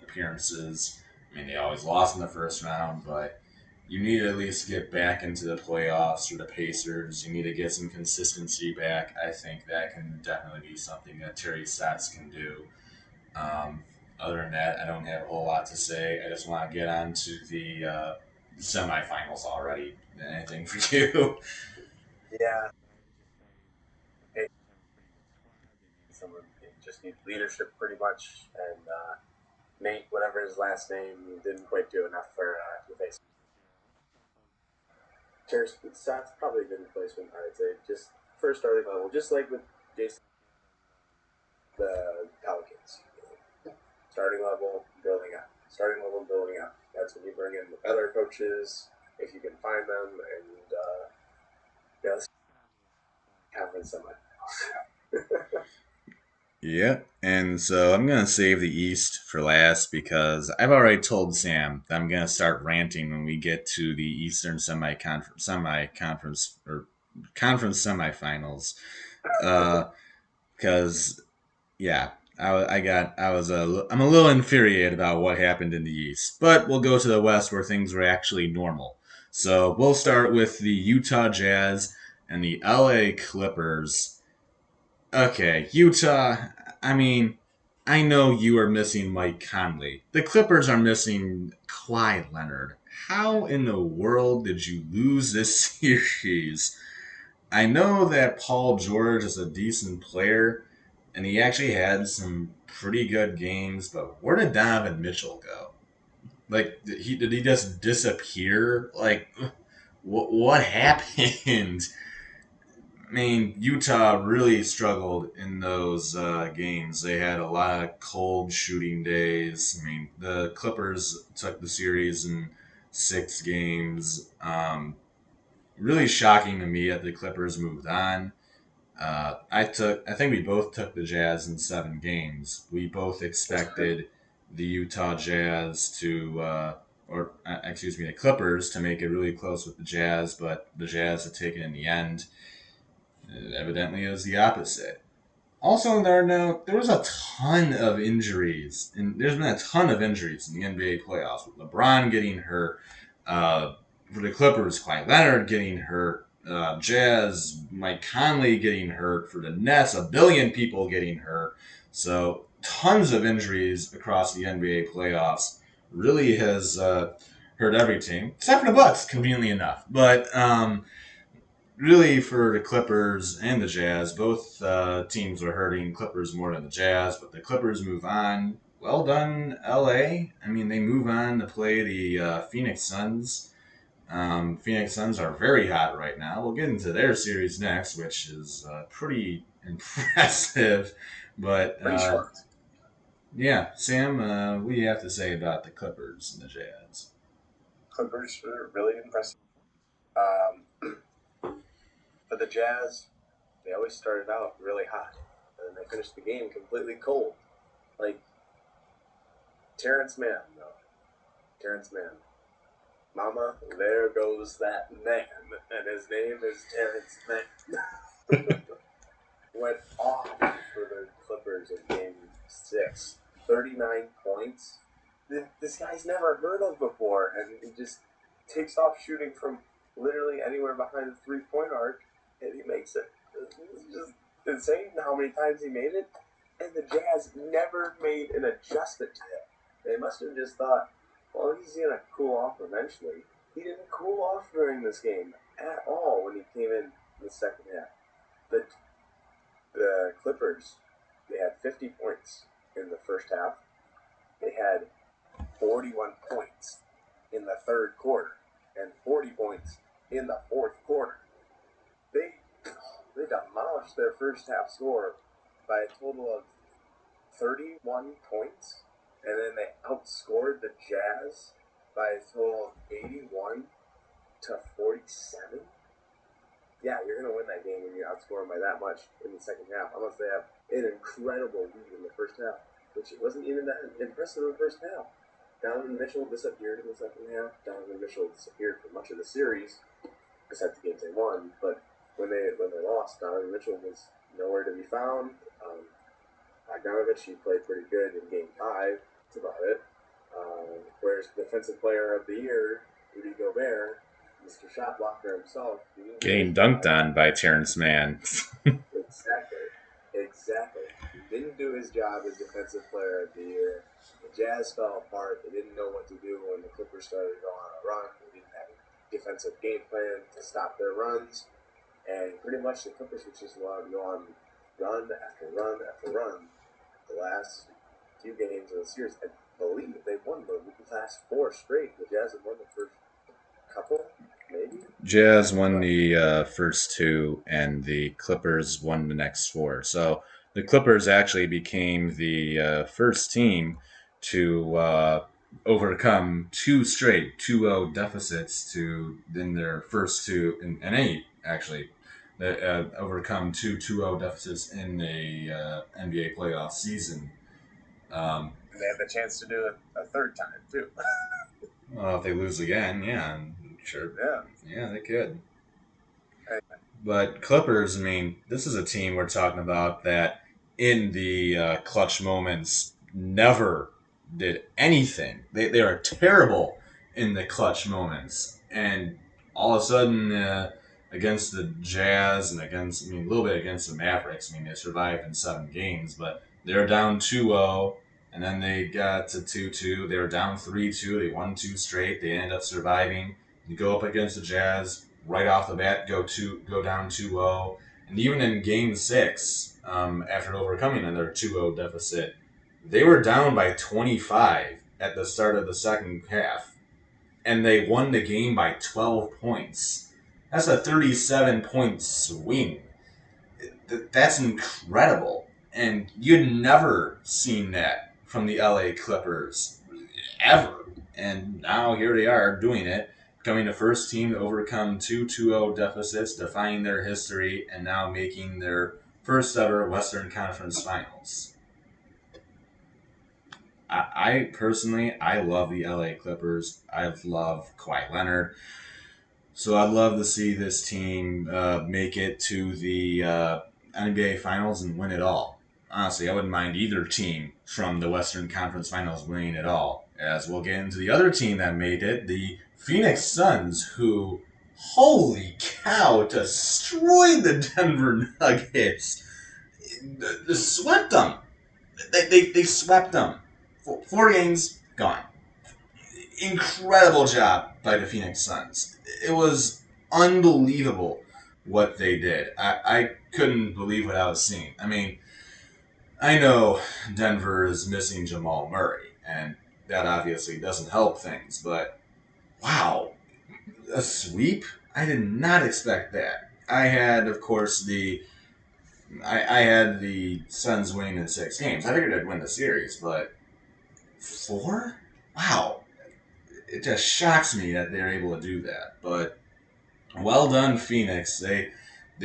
appearances. I mean, they always lost in the first round, but you need to at least get back into the playoffs for the Pacers. You need to get some consistency back. I think that can definitely be something that Terry Stotts can do. Um, Other than that, I don't have a whole lot to say. I just want to get on to the semifinals already. Anything for you? yeah. Hey, someone just needs leadership pretty much, and Nate, whatever his last name, didn't quite do enough for the face. Terrence Stotts probably a good replacement, I'd say. Just first starting level, just like with Jason, the Pelicans. Starting level, building up. Starting level, building up. That's when you bring in the better coaches, if you can find them, and yeah, let's have in someone. Yeah, and so I'm gonna save the East for last because I've already told Sam that I'm gonna start ranting when we get to the Eastern semi conference or conference semifinals. Because yeah, I'm a little infuriated about what happened in the East, but we'll go to the West where things were actually normal. So we'll start with the Utah Jazz and the LA Clippers. Okay, Utah. I mean, I know you are missing Mike Conley. The Clippers are missing Kawhi Leonard. How in the world did you lose this series? I know that Paul George is a decent player, and he actually had some pretty good games, but where did Donovan Mitchell go? Like, did he just disappear? Like, what happened? I mean, Utah really struggled in those games. They had a lot of cold shooting days. I mean, the Clippers took the series in 6 games. Really shocking to me that the Clippers moved on. I think we both took the Jazz in 7 games. We both expected the Utah Jazz the Clippers to make it really close with the Jazz, but the Jazz had taken in the end. Evidently, it was the opposite. Also, there was a ton of injuries, and there's been a ton of injuries in the NBA playoffs with LeBron getting hurt, for the Clippers, Kawhi Leonard getting hurt, Jazz, Mike Conley getting hurt, for the Nets, a billion people getting hurt. So, tons of injuries across the NBA playoffs really has hurt every team, except for the Bucks, conveniently enough. But really for the Clippers and the Jazz, both teams are hurting. Clippers more than the Jazz, but the Clippers move on. Well done, LA. I mean, they move on to play the Phoenix Suns, Phoenix Suns are very hot right now. We'll get into their series next, which is pretty impressive. But Pretty short. yeah, Sam, what do you have to say about the Clippers and the Jazz? Clippers were really impressive. Um, for the Jazz, they always started out really hot, and they finished the game completely cold. Like Terrence Mann, though. Terrence Mann. Mama, there goes that man, and his name is Terrence Mann. Went off for the Clippers in Game 6. 39 points. This guy's never heard of before, and he just takes off shooting from literally anywhere behind the three-point arc, and he makes it. It's just insane how many times he made it, and the Jazz never made an adjustment to it. They must have just thought, well, he's going to cool off eventually. He didn't cool off during this game at all when he came in the second half. The Clippers, they had 50 points in the first half. They had 41 points in the third quarter and 40 points in the fourth quarter. They demolished their first half score by a total of 31 points, and then they outscored the Jazz by a total of 81 to 47. Yeah, you're going to win that game when you outscore them by that much in the second half, unless they have an incredible lead in the first half, which wasn't even that impressive in the first half. Donovan Mitchell disappeared in the second half. Donovan Mitchell disappeared for much of the series, except the games they won. But when they lost, Donovan Mitchell was nowhere to be found. Bogdanovich, he played pretty good in Game 5. That's about it. Whereas Defensive Player of the Year, Rudy Gobert, Mr. Shot Blocker himself, he didn't do Getting his dunked job. on by Terrence Mann. Exactly. Exactly. He didn't do his job as Defensive Player of the Year. The Jazz fell apart. They didn't know what to do when the Clippers started to go on a run. They didn't have a defensive game plan to stop their runs. And pretty much the Clippers were just allowed to go on run after run after run. The last few games of the series, I believe they won the last 4 straight. The Jazz have won the first couple, maybe. Jazz won the first two, and the Clippers won the next four. So the Clippers actually became the first team to overcome two straight 2-0 deficits to in their first two in any actually overcome two 2-0 deficits in a NBA playoff season. And they have the chance to do it a third time, too. Well, if they lose again, yeah, sure, Yeah. yeah, they could. But Clippers, I mean, this is a team we're talking about that in the clutch moments never did anything. They are terrible in the clutch moments. And all of a sudden, against the Jazz and against, I mean, a little bit against the Mavericks, I mean, they survived in 7 games, but they're down 2-0. And then they got to 2-2. They were down 3-2. They won two straight. They ended up surviving. You go up against the Jazz right off the bat, go down 2-0, and even in Game 6, after overcoming another 2-0 deficit, they were down by 25 at the start of the second half, and they won the game by 12 points. That's a 37-point swing. That's incredible, and you'd never seen that from the LA Clippers ever. And now here they are doing it, becoming the first team to overcome two 2-0 deficits, defying their history, and now making their first ever Western Conference Finals. I personally, I love the LA Clippers. I love Kawhi Leonard. So I'd love to see this team make it to the NBA Finals and win it all. Honestly, I wouldn't mind either team from the Western Conference Finals winning it all. As we'll get into the other team that made it, the Phoenix Suns, who, holy cow, destroyed the Denver Nuggets. Swept them. They swept them. 4 games, gone. Incredible job by the Phoenix Suns. It was unbelievable what they did. I couldn't believe what I was seeing. I mean, I know Denver is missing Jamal Murray, and that obviously doesn't help things, but wow. A sweep? I did not expect that. I had, of course, I had the Suns winning in 6 games. I figured I'd win the series, but four? Wow. It just shocks me that they're able to do that. But well done, Phoenix. They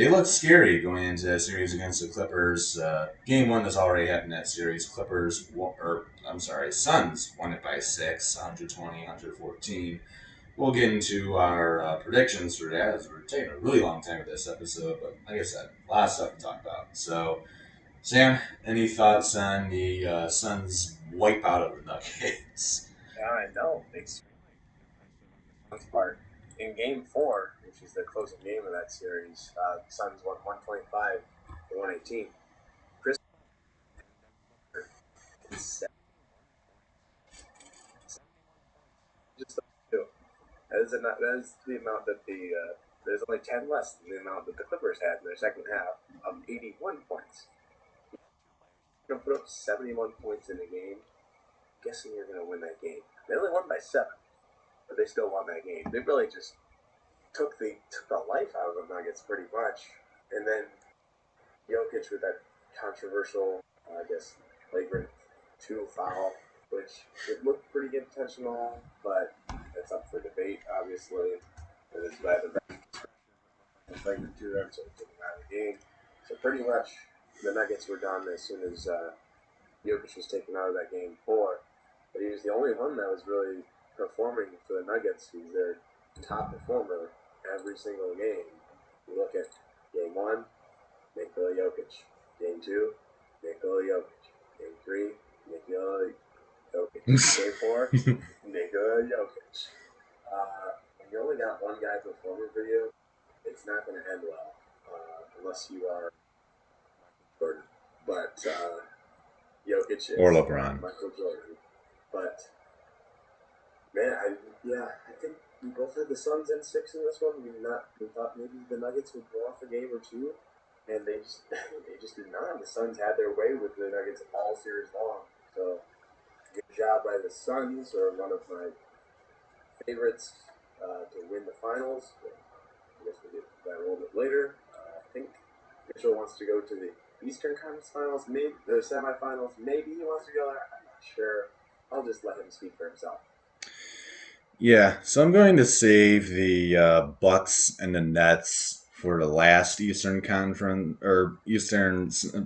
look scary going into that series against the Clippers. Game one has already happened in that series. Suns won it by 6, 120, 114. We'll get into our predictions for that as we're taking a really long time with this episode. But like I said, a lot of stuff to talk about. So, Sam, any thoughts on the Suns wipeout of the Nuggets? Yeah, I know. Part in Game Four, which is the closing game of that series, Suns won 125 to 118. Chris is just two. That is the amount that there's only 10 less than the amount that the Clippers had in their second half of 81 points. You're gonna put up 71 points in a game. Guessing you're gonna win that game. They only won by 7, but they still won that game. They really just took the life out of the Nuggets pretty much. And then Jokic with that controversial, I guess, flagrant 2 foul, which it looked pretty intentional, but it's up for debate, obviously. And it's by the flagrant 2 there, so it took him out of the game. So pretty much the Nuggets were done as soon as Jokic was taken out of that game 4. But he was the only one that was really performing for the Nuggets. He's their top performer every single game. You look at game 1, Nikola Jokic. Game 2, Nikola Jokic. Game 3, Nikola Jokic. Game 4, Nikola Jokic. When you only got one guy performing for you, it's not going to end well, unless you are Jordan. But Jokic is Or LeBron. Michael Jordan. But man, I think we both had the Suns in 6 in this one. We thought maybe the Nuggets would go off a game or two, and they just they just did not. The Suns had their way with the Nuggets all series long. So good job by the Suns, or one of my favorites to win the finals. But I guess we'll get to that a little bit later. I think Mitchell wants to go to the Eastern Conference Finals, maybe the semifinals. Maybe he wants to go there. I'm not sure. I'll just let him speak for himself. Yeah, so I'm going to save the Bucks and the Nets for the last Eastern Conference or Eastern Eastern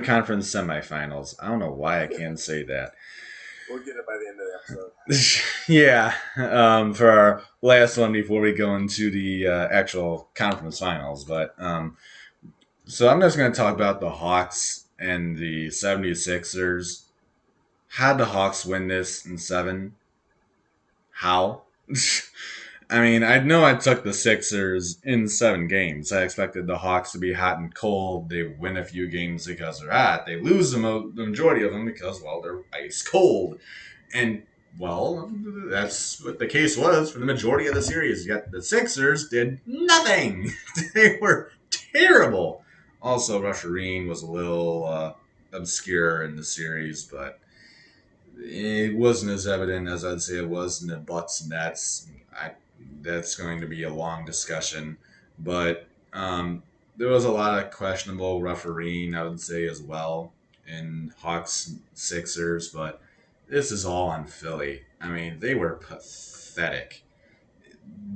Conference semifinals. I don't know why I can't say that. We'll get it by the end of the episode. Yeah, for our last one before we go into the actual conference finals. But so I'm just going to talk about the Hawks and the 76ers. Had the Hawks win this in 7? How? I mean, I know I took the Sixers in 7 games. I expected the Hawks to be hot and cold. They win a few games because they're hot. They lose the majority of them because, well, they're ice cold. And, well, that's what the case was for the majority of the series. Yet the Sixers did nothing. They were terrible. Also, refereeing was a little obscure in the series, but it wasn't as evident as I'd say it was in the Bucks Nets. That's going to be a long discussion, but there was a lot of questionable refereeing, I would say, as well in Hawks Sixers. But this is all on Philly. I mean, they were pathetic,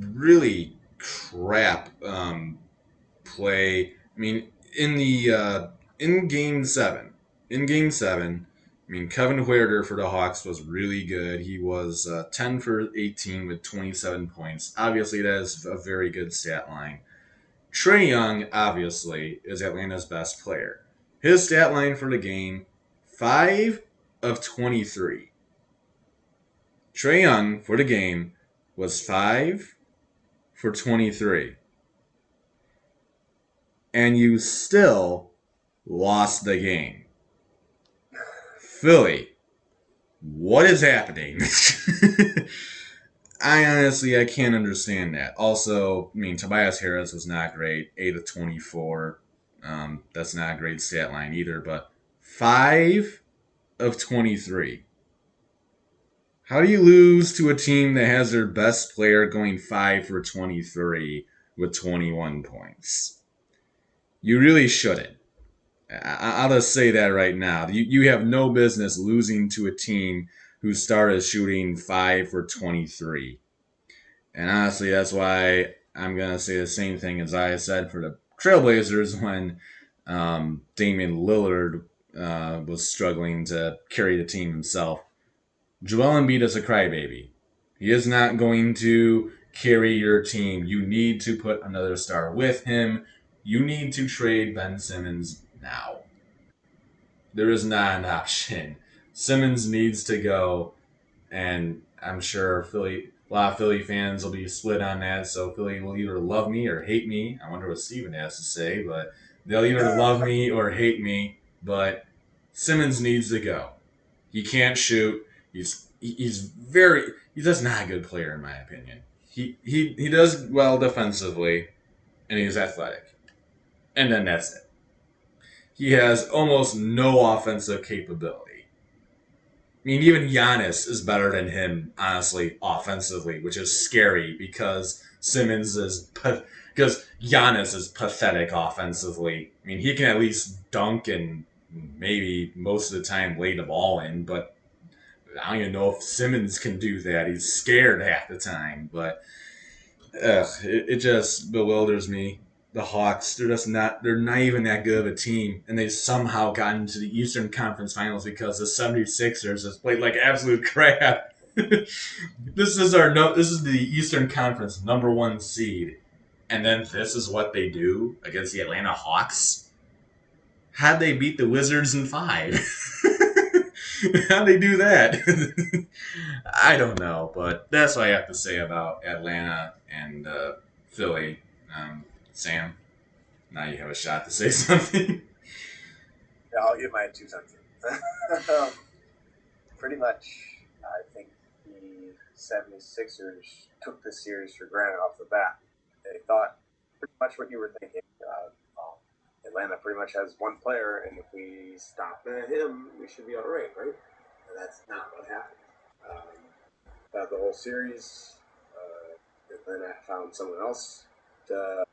really crap play. I mean, in the in Game Seven, I mean, Kevin Huerter for the Hawks was really good. He was 10 for 18 with 27 points. Obviously, that is a very good stat line. Trae Young, obviously, is Atlanta's best player. His stat line for the game: 5 of 23. Trae Young for the game was 5 for 23. And you still lost the game. Philly, what is happening? I can't understand that. Also, I mean, Tobias Harris was not great. 8 of 24. That's not a great stat line either, but 5 of 23. How do you lose to a team that has their best player going 5 for 23 with 21 points? You really shouldn't. I'll just say that right now. You have no business losing to a team who started shooting 5 for 23. And honestly, that's why I'm going to say the same thing as I said for the Trailblazers when Damian Lillard was struggling to carry the team himself. Joel Embiid is a crybaby. He is not going to carry your team. You need to put another star with him. You need to trade Ben Simmons now. There is not an option. Simmons needs to go, and I'm sure a lot of Philly fans will be split on that. So Philly will either love me or hate me. I wonder what Steven has to say, but they'll either love me or hate me. But Simmons needs to go. He can't shoot. He's just not a good player in my opinion. He does well defensively, and he's athletic, and then that's it. He has almost no offensive capability. I mean, even Giannis is better than him, honestly, offensively, which is scary because Giannis is pathetic offensively. I mean, he can at least dunk and maybe most of the time lay the ball in, but I don't even know if Simmons can do that. He's scared half the time, but it just bewilders me. The Hawks, they're not even that good of a team, and they somehow got into the Eastern Conference Finals because the 76ers has played like absolute crap. This is the Eastern Conference #1 seed, and then this is what they do against the Atlanta Hawks. How'd they beat the Wizards in 5? How'd they do that? I don't know, but that's what I have to say about Atlanta and Philly. Sam, now you have a shot to say something. Yeah, I'll give my 2 cents. um, pretty much, I think the 76ers took this series for granted off the bat. They thought pretty much what you were thinking. Atlanta pretty much has one player, and if we stop him, we should be all right, right? And that's not what happened. The whole series, Atlanta found someone else to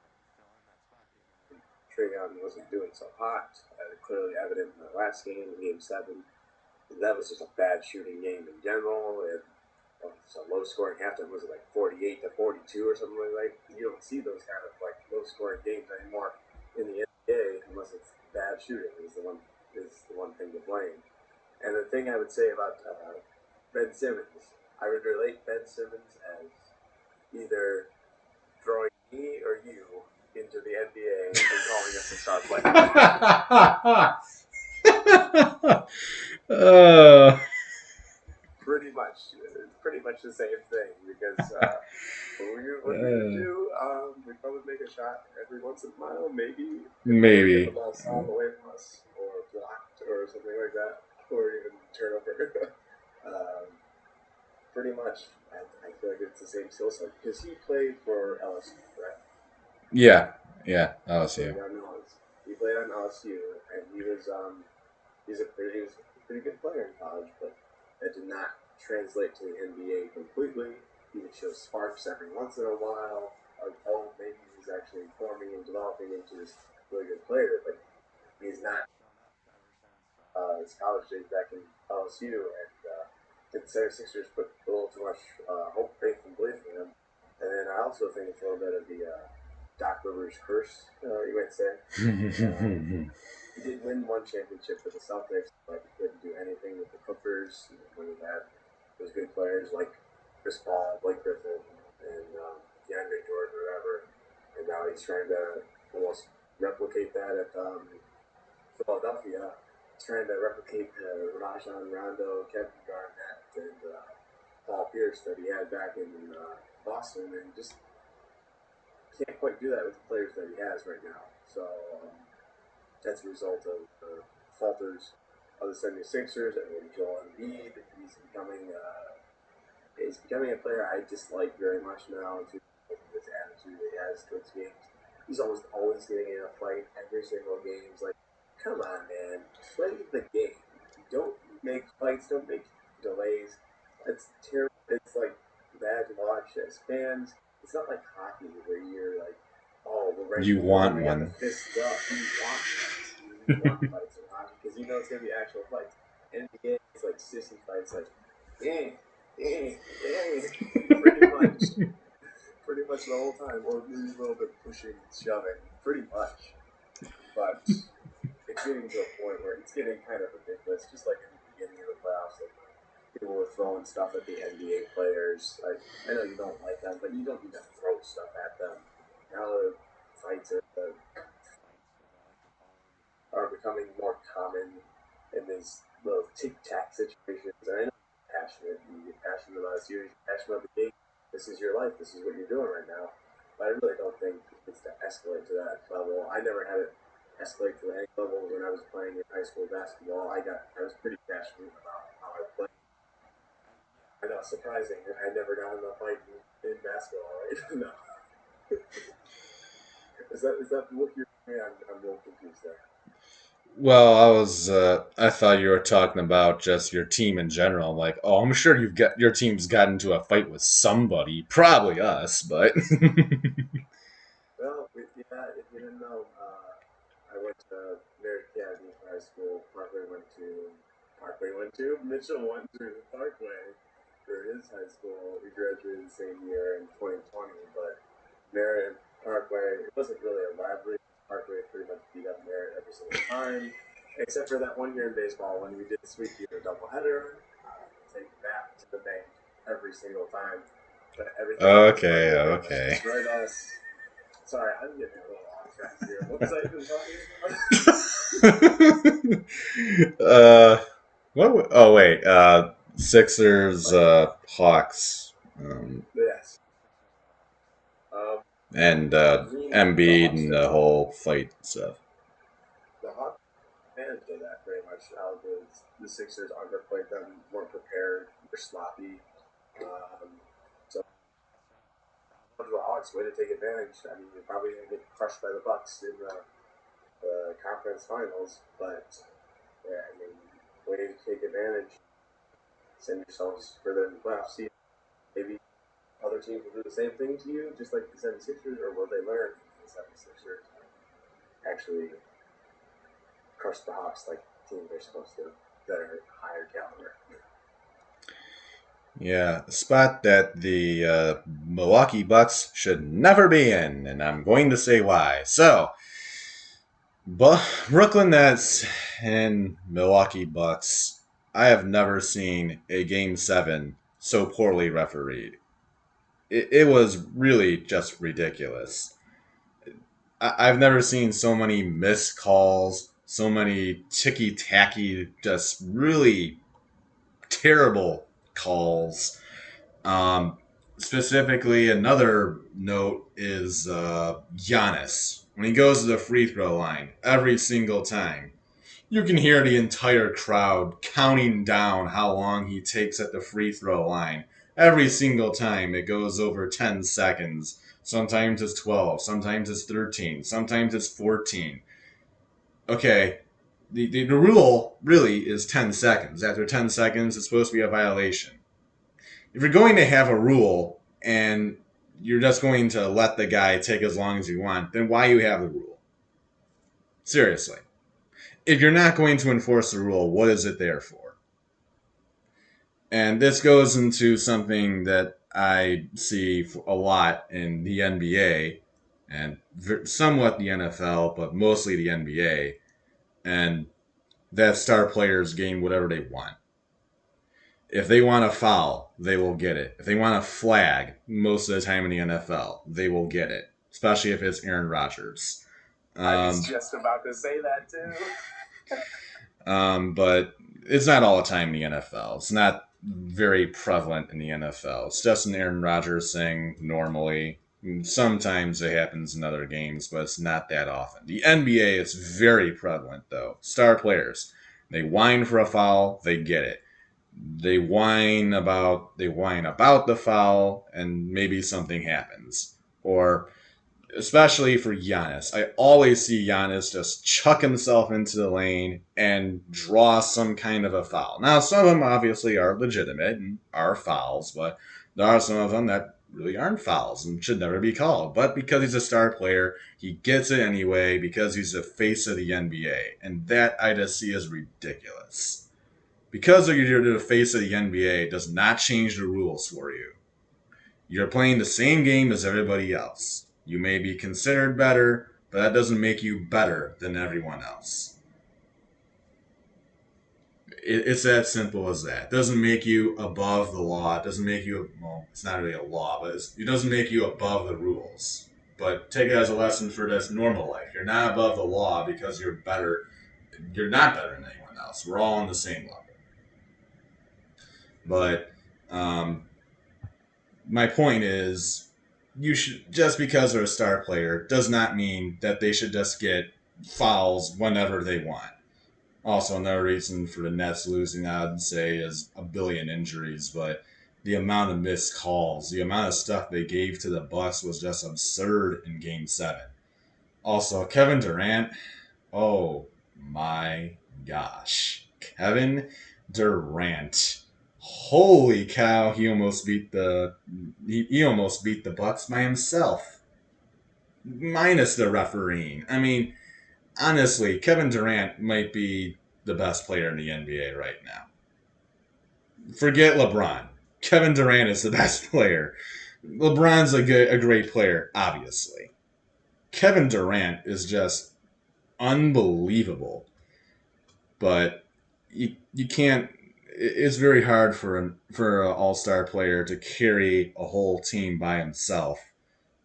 Travion wasn't doing so hot. Clearly evident in the last game, Game 7. That was just a bad shooting game in general. It's a low scoring halftime. Was it like 48-42 or something like that? You don't see those kind of like low scoring games anymore in the NBA unless it's bad shooting is the one thing to blame. And the thing I would say about Ben Simmons, I would relate Ben Simmons as either throwing me or you into the NBA and calling us a star player. uh, Pretty much the same thing because what we do, we probably make a shot every once in a while, maybe get the maybe. ball stolen away from us or blocked or something like that, or even turnover. um, pretty much, I feel like it's the same skill set because he played for LSU, right? Yeah, yeah. He LSU. played on LSU. He played on LSU, and he was a pretty good player in college, but that did not translate to the NBA completely. He would show sparks every once in a while. Oh, maybe he's actually forming and developing into this really good player, but he's not his college days back in LSU, and the 76ers put a little too much hope, faith, and belief in him. And then I also think it's a little bit of the Doc Rivers curse, you might say. He did win one championship for the Celtics, but he couldn't do anything with the Clippers when he had those good players like Chris Paul, Blake Griffin, and DeAndre Jordan, or whatever. And now he's trying to almost replicate that at Philadelphia. He's trying to replicate Rajon Rondo, Kevin Garnett, and Paul Pierce that he had back in Boston, and just can't quite do that with the players that he has right now. So that's a result of falters of the 76ers and Joel Embiid. He's becoming a player I dislike very much now due to his attitude he has towards games. He's always getting in a fight every single game. He's like, come on, man, play the game. Don't make fights. Don't make delays. it's terrible. It's like bad to watch as fans. It's not like hockey where you're like, oh, we're right in You the middle. want We got the one. fists up. You want fights. You want fights in hockey because you know it's gonna be actual fights. NBA, it's like sissy fights, like eh, pretty much, pretty much the whole time, or maybe a little bit pushing, shoving, pretty much. But it's getting to a point where it's getting kind of ridiculous, just like in the beginning of the playoffs, like people were throwing stuff at the NBA players. Like, I know you don't like them, but you don't need to throw stuff at them. Now the fights are becoming more common in these little tic tac situations. And I know you're passionate, you get passionate about a series, you're passionate about the game. This is your life, this is what you're doing right now. But I really don't think it's to escalate to that level. I never had it escalate to any level when I was playing in high school basketball. I was pretty passionate about how I played. I know, surprising. I never got in a fight in basketball, right? No. Is that what you're saying? I'm a little confused there. Well, I thought you were talking about just your team in general. Like, oh, I'm sure your team's got into a fight with somebody, probably us, but. Well, yeah, if you didn't know, I went to Merritt Academy for high school. Parkway went to. Mitchell went to Parkway for his high school. We graduated the same year in 2020, but Merritt and Parkway, it wasn't really a rivalry. Parkway pretty much beat up Merritt every single time, except for that one year in baseball when we did the Sweet Peter doubleheader. Take that to the bank every single time. But everything else, Okay, Parkway pretty much okay. destroyed us. Sorry, I'm getting a little off track here. What was I even talking uh, oh wait, about? Sixers, Like, Hawks, yes. Um, and the Embiid Hawks and took the whole fight stuff. the Hawks managed that pretty much. How the Sixers underplayed them, weren't prepared, were sloppy. Um, so the Hawks way to take advantage. I mean, you're probably gonna get crushed by the Bucks in the conference finals, but yeah, I mean, way to take advantage. Send yourselves further in the playoffs. See, maybe other teams will do the same thing to you, just like the 76ers, or will they learn from the 76ers actually crush the Hawks like teams are supposed to that are higher caliber? Yeah, a spot that the Milwaukee Bucks should never be in, and I'm going to say why. So, Brooklyn Nets and Milwaukee Bucks. I have never seen a Game 7 so poorly refereed. It was really just ridiculous. I've never seen so many missed calls, so many ticky tacky, just really terrible calls. Um, Specifically, another note is Giannis. When he goes to the free throw line, every single time, you can hear the entire crowd counting down how long he takes at the free throw line. Every single time it goes over 10 seconds. Sometimes it's 12, sometimes it's 13, sometimes it's 14. Okay, the rule really is 10 seconds. After 10 seconds, it's supposed to be a violation. If you're going to have a rule and you're just going to let the guy take as long as you want, then why you have the rule? Seriously. If you're not going to enforce the rule, what is it there for? And this goes into something that I see a lot in the NBA and somewhat the NFL, but mostly the NBA. And that star players gain whatever they want. If they want a foul, they will get it. If they want a flag, most of the time in the NFL, they will get it, especially if it's Aaron Rodgers. I was Um, just about to say that too. but it's not all the time in the NFL. It's not very prevalent in the NFL. It's just an Aaron Rodgers thing normally. Sometimes it happens in other games, but it's not that often. The NBA is very prevalent though. Star players, they whine for a foul, they get it. They whine about the foul, and maybe something happens. Or especially for Giannis. I always see Giannis just chuck himself into the lane and draw some kind of a foul. Now, some of them obviously are legitimate and are fouls, but there are some of them that really aren't fouls and should never be called. But because he's a star player, he gets it anyway because he's the face of the NBA. And that I just see as ridiculous. Because you're the face of the NBA does not change the rules for you. You're playing the same game as everybody else. You may be considered better, but that doesn't make you better than everyone else. It's that simple as that. It doesn't make you above the law. It doesn't make you, well, it's not really a law, but it doesn't make you above the rules. But take it as a lesson for this normal life. You're not above the law because you're better. You're not better than anyone else. We're all on the same level. But um, my point is, you should just because they're a star player does not mean that they should just get fouls whenever they want. Also, another reason for the Nets losing, I'd say, is a billion injuries, but the amount of missed calls, the amount of stuff they gave to the Bucks was just absurd in Game 7. Also, Kevin Durant, oh my gosh. Kevin Durant. Holy cow, he almost beat the Bucks by himself. Minus the refereeing. I mean, honestly, Kevin Durant might be the best player in the NBA right now. Forget LeBron. Kevin Durant is the best player. LeBron's a great player, obviously. Kevin Durant is just unbelievable. But you can't. It's very hard for an all star player to carry a whole team by himself,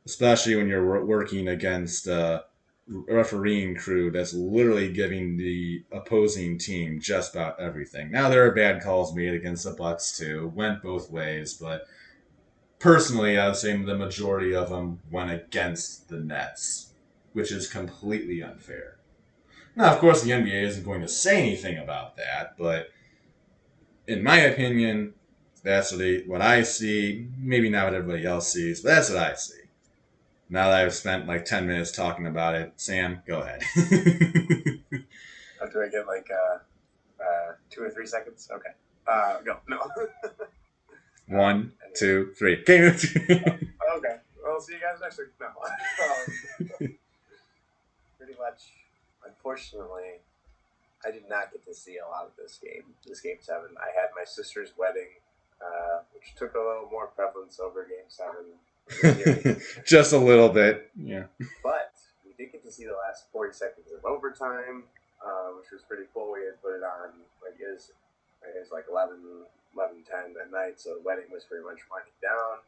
especially when you're working against a refereeing crew that's literally giving the opposing team just about everything. Now there are bad calls made against the Bucks too, went both ways, but personally, I would say the majority of them went against the Nets, which is completely unfair. Now, of course, the NBA isn't going to say anything about that, but in my opinion, that's what I see. Maybe not what everybody else sees, but that's what I see. Now that I've spent like 10 minutes talking about it, Sam, go ahead. Do I get like 2 or 3 seconds? Okay. Go. No. 1, Anyway. 2, 3. Okay. Well, see you guys next week. No. Pretty much, unfortunately, I did not get to see a lot of this Game 7. I had my sister's wedding, which took a little more prevalence over Game 7. Just a little bit, yeah. But we did get to see the last 40 seconds of overtime, which was pretty cool. We had put it on, like, it was like 11:10 at night, so the wedding was pretty much winding down.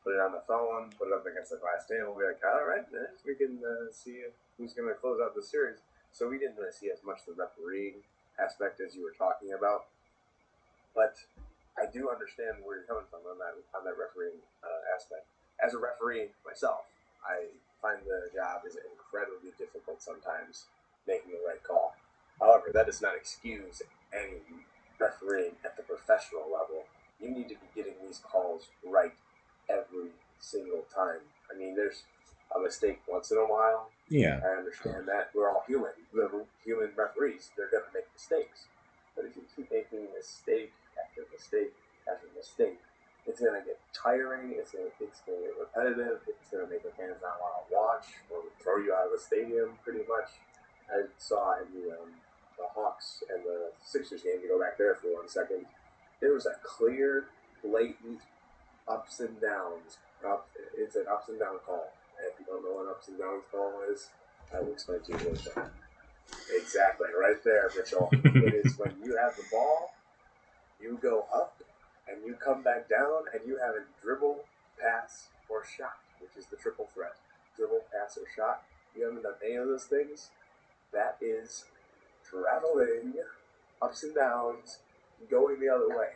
Put it on the phone, put it up against the glass table. We'll be like, all right, we can see who's going to close out the series. So we didn't really see as much the refereeing aspect as you were talking about. But I do understand where you're coming from on that refereeing aspect. As a referee myself, I find the job is incredibly difficult sometimes making the right call. However, that does not excuse any refereeing at the professional level. You need to be getting these calls right every single time. I mean, there's a mistake once in a while. Yeah. I understand that. We're all human. We're human referees. They're going to make mistakes. But if you keep making mistake after mistake after mistake, it's going to get tiring. It's going to get repetitive. It's going to make the fans not want to watch or throw you out of the stadium, pretty much. I saw in the Hawks and the Sixers game, to go back there for 1 second, there was a clear, blatant ups and downs. It's an ups and down call. And if you don't know what ups and downs call is, I will explain to you what it's on. Exactly, right there, Mitchell. It is when you have the ball, you go up, and you come back down, and you have a dribble, pass, or shot, which is the triple threat. Dribble, pass, or shot. You haven't done any of those things. That is traveling, ups and downs, going the other way.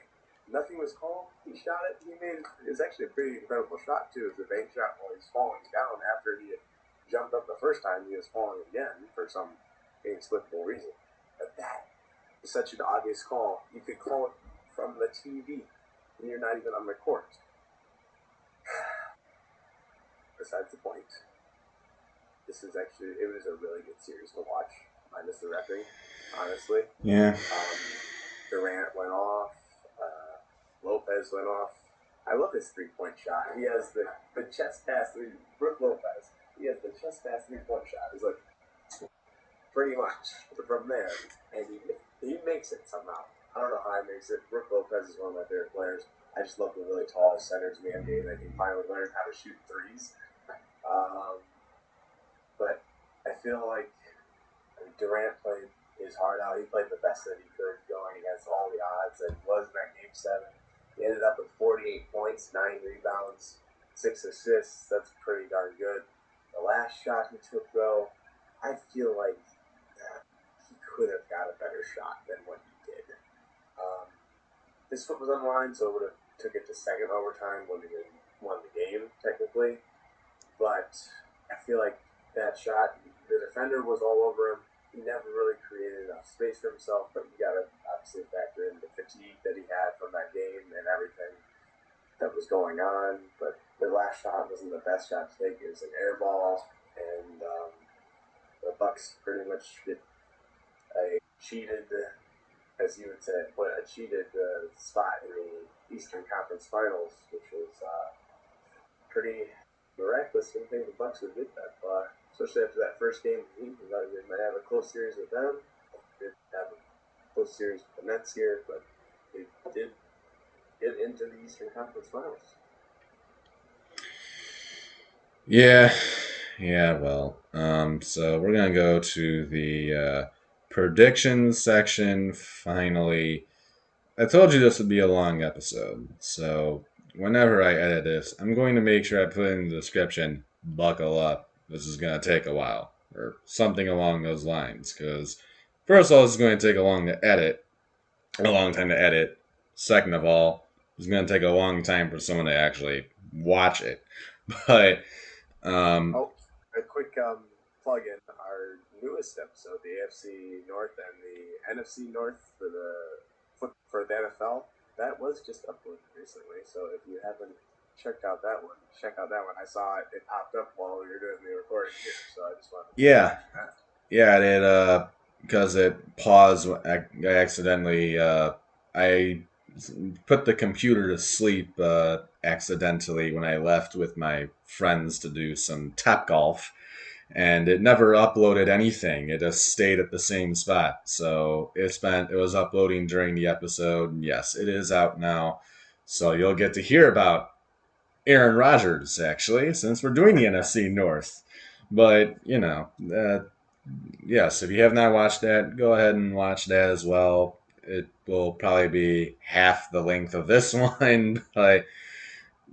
Nothing was called. He shot it. It was actually a pretty incredible shot, too. It was a bank shot while he's falling down after he had jumped up the first time. He was falling again for some inexplicable reason. But that is such an obvious call. You could call it from the TV, and you're not even on the court. Besides the point. it was a really good series to watch, minus the referee, honestly. Yeah. Durant went off. Lopez went off. I love his 3-point shot. He has the chest pass. Brook Lopez. He has the chest pass 3-point shot. He's like pretty much from there, and he makes it somehow. I don't know how he makes it. Brook Lopez is one of my favorite players. I just love the really tall centers in the NBA that can finally learn how to shoot threes. Um, but I feel like Durant played his heart out. He played the best that he could, going against all the odds, and was in that game 7. He ended up with 48 points, 9 rebounds, 6 assists. That's pretty darn good. The last shot he took, though, I feel like he could have got a better shot than what he did. His foot was on the line, so it would have took it to second overtime when he won the game, technically. But I feel like that shot, the defender was all over him. He never really created enough space for himself, but you got to obviously factor in the fatigue that he had from that game and everything that was going on. But the last shot wasn't the best shot to take. It was an air ball, and the Bucks pretty much did a cheated, as you would say, but a cheated spot in the Eastern Conference Finals, which was pretty miraculous. Didn't think the Bucks would get that far, especially after that first game. They might have a close series with them. They did have a close series with the Nets here, but they did get into the Eastern Conference Finals. Yeah. Yeah, well, so we're gonna go to the predictions section finally. I told you this would be a long episode, so whenever I edit this, I'm going to make sure I put in the description, buckle up. This is going to take a while, or something along those lines, because first of all, this is going to take a long time to edit. Second of all, it's going to take a long time for someone to actually watch it. But, um, Oh, a quick plug in our newest episode, the AFC North and the NFC North for the NFL. That was just uploaded recently, so if you haven't checked out that one, check out that one. I saw it; it popped up while we were doing the recording here, so I just wanted to yeah, mention that. yeah, because it paused. I accidentally, I put the computer to sleep accidentally when I left with my friends to do some tap golf, and it never uploaded anything. It just stayed at the same spot. So it was uploading during the episode. Yes, it is out now, so you'll get to hear about Aaron Rodgers actually, since we're doing the NFC North. But yes, if you have not watched that, go ahead and watch that as well. It will probably be half the length of this one, but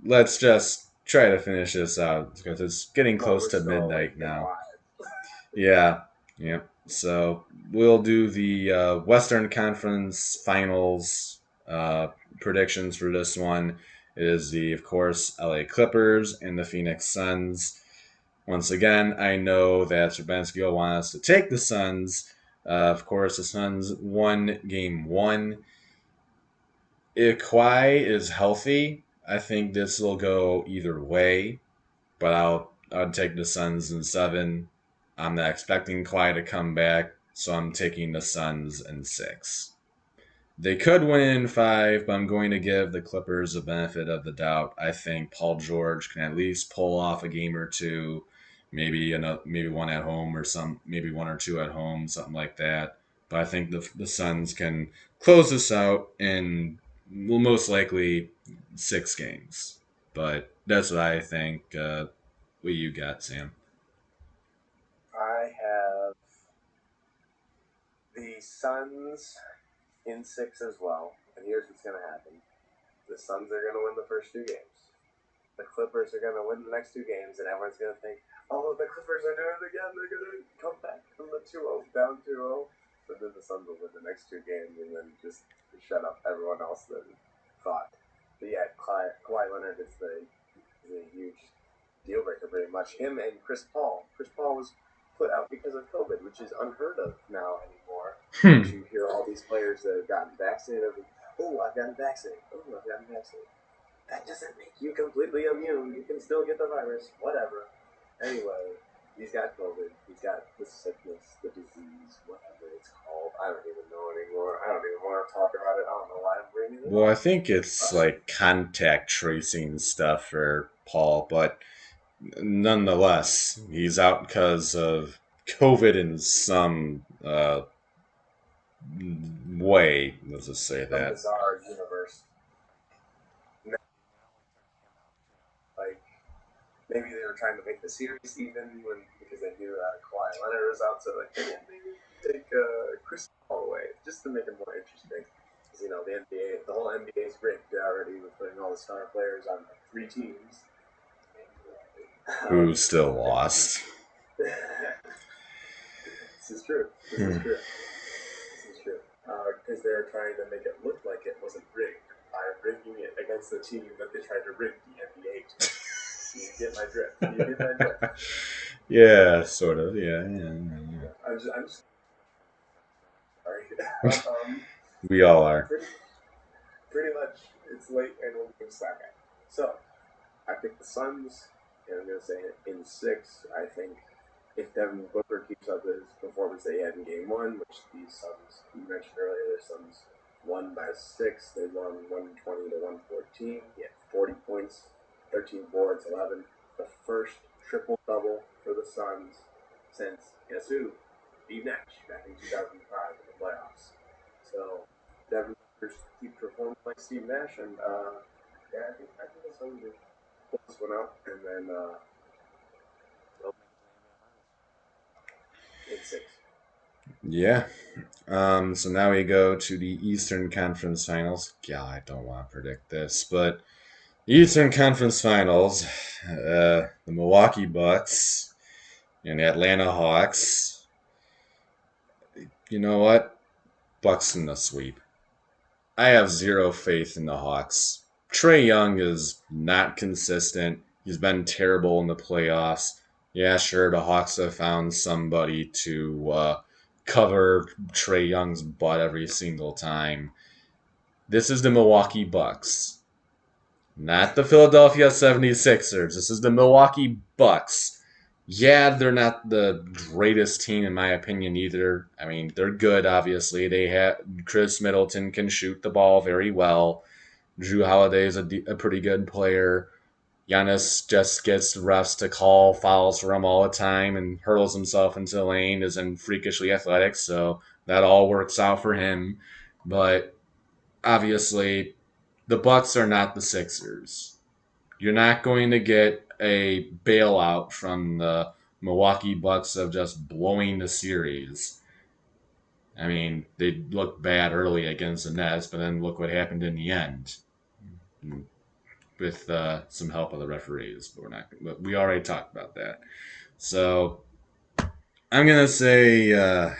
let's just try to finish this out because it's getting Well, close we're to still midnight awake and now. alive. Yeah, yeah. So we'll do the Western Conference Finals predictions for this one. It is of course, LA Clippers and the Phoenix Suns. Once again, I know that Trubinsky will want us to take the Suns. Of course, the Suns won game 1. If Kawhi is healthy, I think this will go either way, but I'll take the Suns in 7. I'm not expecting Kawhi to come back, so I'm taking the Suns in 6. They could win in 5, but I'm going to give the Clippers the benefit of the doubt. I think Paul George can at least pull off a game or two, maybe one at home or maybe one or two at home, something like that. But I think the Suns can close this out in will most likely 6 games. But that's what I think. What you got, Sam? I have the Suns in 6 as well, and here's what's going to happen: the Suns are going to win the first 2 games. The Clippers are going to win the next 2 games, and everyone's going to think, oh, the Clippers are doing it again. They're going to come back from the 2-0 down 2-0. But then the Suns will win the next 2 games and then just shut up everyone else that thought. But yeah, Kawhi Leonard is a huge deal breaker, pretty much. Him and Chris Paul. Chris Paul was put out because of COVID, which is unheard of now anymore. You hear all these players that have gotten vaccinated. Oh, I've gotten vaccinated. Oh, I've gotten vaccinated. That doesn't make you completely immune. You can still get the virus. Whatever. Anyway, He's got COVID. He's got the sickness, the disease, whatever it's called. I don't even know anymore. I don't even want to talk about it. I don't know why I'm bringing it Well, I up. think it's like contact tracing stuff for Paul, but nonetheless, he's out because of COVID in some way. Let's just say Some that. bizarre universe. Like maybe they were trying to make the series even when because they knew that Kawhi Leonard was out, so like maybe take Chris Paul away just to make it more interesting. Because the NBA, the whole NBA is rigged already with putting all the star players on 3 teams. Who still lost? This is true. This is Hmm. true. This is true. Because they're trying to make it look like it wasn't rigged by rigging it against the team that they tried to rig the NBA to. You get my drift. You get my drift. Yeah, sort of. Yeah. I'm just sorry. um, We all are. pretty much, it's late and we'll give slack at. So I picked the Suns, and I'm gonna say in 6. I think if Devin Booker keeps up his performance that he had in Game 1, which these Suns you mentioned earlier, the Suns won by 6. They won 120 to 114. He had 40 points, 13 boards, 11. The first triple double for the Suns since guess who? Steve Nash back in 2005 in the playoffs. So Devin Booker keep performing like Steve Nash, and yeah, I think the Suns will pull this one out, and then in 6. Yeah. So now we go to the Eastern Conference Finals. God, I don't want to predict this, but Eastern Conference Finals, the Milwaukee Bucks and the Atlanta Hawks. You know what? Bucks in the sweep. I have zero faith in the Hawks. Trey Young is not consistent. He's been terrible in the playoffs. Yeah, sure, the Hawks have found somebody to cover Trey Young's butt every single time. This is the Milwaukee Bucks, not the Philadelphia 76ers. This is the Milwaukee Bucks. Yeah, they're not the greatest team in my opinion either. I mean, they're good obviously. They have Chris Middleton can shoot the ball very well. Drew Holiday is a pretty good player. Giannis just gets refs to call fouls for him all the time and hurls himself into the lane, isn't freakishly athletic, so that all works out for him. But obviously, the Bucks are not the Sixers. You're not going to get a bailout from the Milwaukee Bucks of just blowing the series. I mean, they looked bad early against the Nets, but then look what happened in the end with some help of the referees. But we're not. But we already talked about that. So I'm gonna say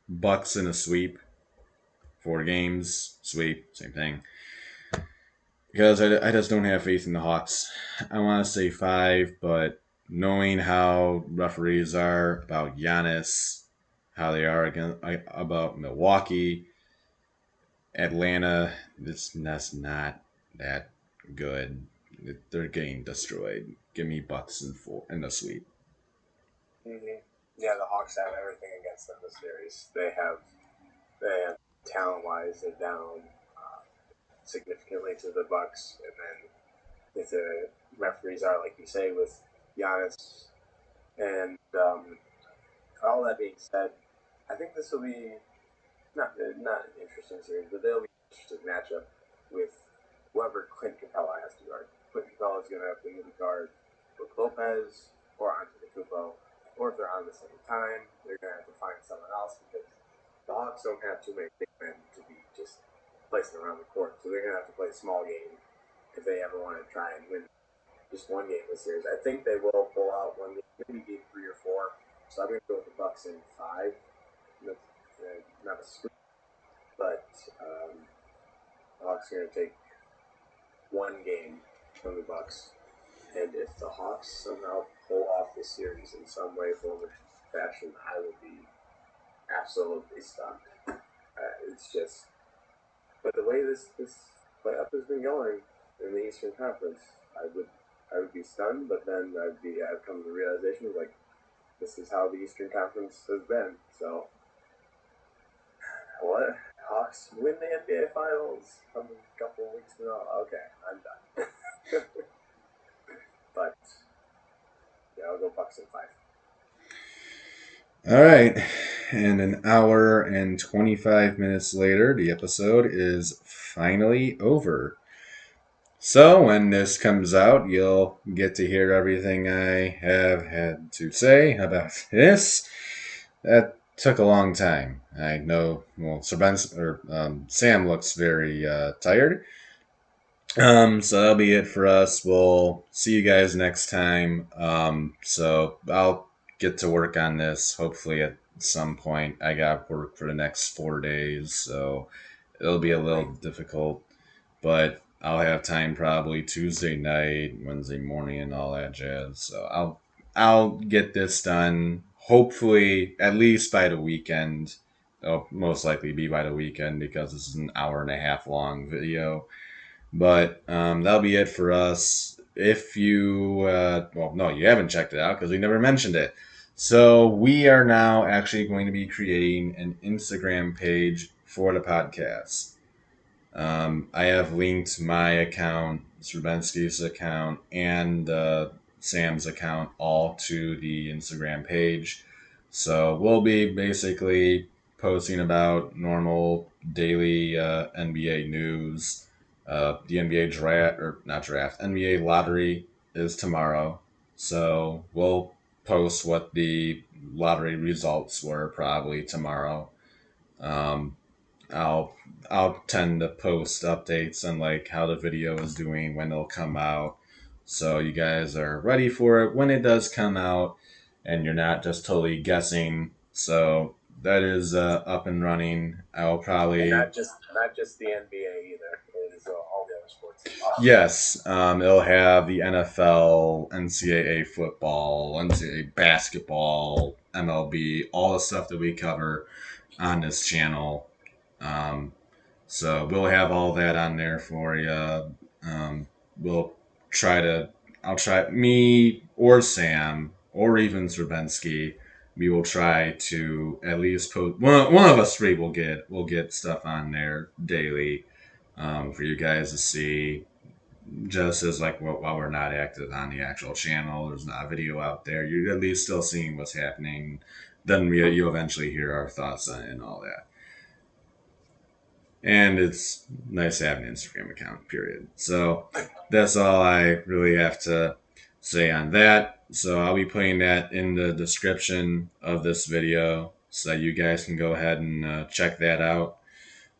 Bucks in a sweep. 4 games sweep, same thing. Because I just don't have faith in the Hawks. I want to say 5, but knowing how referees are about Giannis, how they are about Milwaukee, Atlanta, that's not that good. They're getting destroyed. Give me Bucks in 4 in the sweep. Mm-hmm. Yeah, the Hawks have everything against them this series. They have talent wise, they're down significantly to the Bucks, and then if the referees are like you say with Giannis, and all that being said, I think this will be not an interesting series, but they'll be an interesting matchup with whoever Clint Capella has to guard. Clint Capella is going to have to either guard Brook Lopez or Antetokounmpo, or if they're on the same time, they're going to have to find someone else because the Hawks don't have too many big men to be just placing around the court, so they're going to have to play a small game if they ever want to try and win just one game this series. I think they will pull out one game, maybe game 3 or 4. So I'm going to go with the Bucks in 5. Not a sweep, but the Hawks are going to take one game from the Bucks, and if the Hawks somehow pull off the series in some way, form, or fashion, I would be absolutely stunned. It's just, but the way this playoff has been going in the Eastern Conference, I would be stunned, but then I'd come to the realization like this is how the Eastern Conference has been. So, what? Hawks win the NBA Finals a couple of weeks now. Okay, I'm done. But yeah, I'll go Bucks in 5. All right. And an hour and 25 minutes later, the episode is finally over. So, when this comes out, you'll get to hear everything I have had to say about this. That took a long time. I know, well, Sam looks very tired. So that'll be it for us. We'll see you guys next time. So I'll get to work on this hopefully at some point. I got work for the next 4 days, so it'll be a little difficult, but I'll have time probably Tuesday night, Wednesday morning, and all that jazz. So I'll get this done. Hopefully, at least by the weekend. It'll most likely be by the weekend because this is an hour and a half long video. But that'll be it for us. If you, well, no, you haven't checked it out because we never mentioned it. So we are now actually going to be creating an Instagram page for the podcast. I have linked my account, Srubensky's account, and Sam's account all to the Instagram page. So we'll be basically posting about normal daily NBA news. The NBA draft, or not draft, NBA lottery is tomorrow. So we'll post what the lottery results were probably tomorrow. Um, I'll I'll tend to post updates on like how the video is doing, when it'll come out, so you guys are ready for it when it does come out, and you're not just totally guessing. So that is up and running. I'll And probably not just the NBA either. It is all the other sports as well. yes, it'll have the NFL, NCAA football, NCAA basketball, MLB, all the stuff that we cover on this channel. Um, So we'll have all that on there for you. We'll try to, I'll try, me or Sam or even Zerbensky, we will try to at least post, one of us three will get stuff on there daily for you guys to see. Just as like while we're not active on the actual channel, there's not a video out there. You're at least still seeing what's happening. Then you eventually hear our thoughts on it and all that. And it's nice to have an Instagram account, period. So that's all I really have to say on that. So I'll be putting that in the description of this video so that you guys can go ahead and check that out.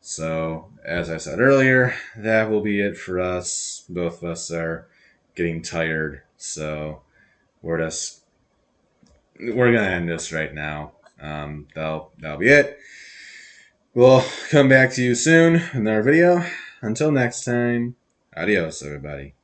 So, as I said earlier, that will be it for us. Both of us are getting tired, so we're just we're gonna end this right now. That'll be it. We'll come back to you soon in another video. Until next time, adios, everybody.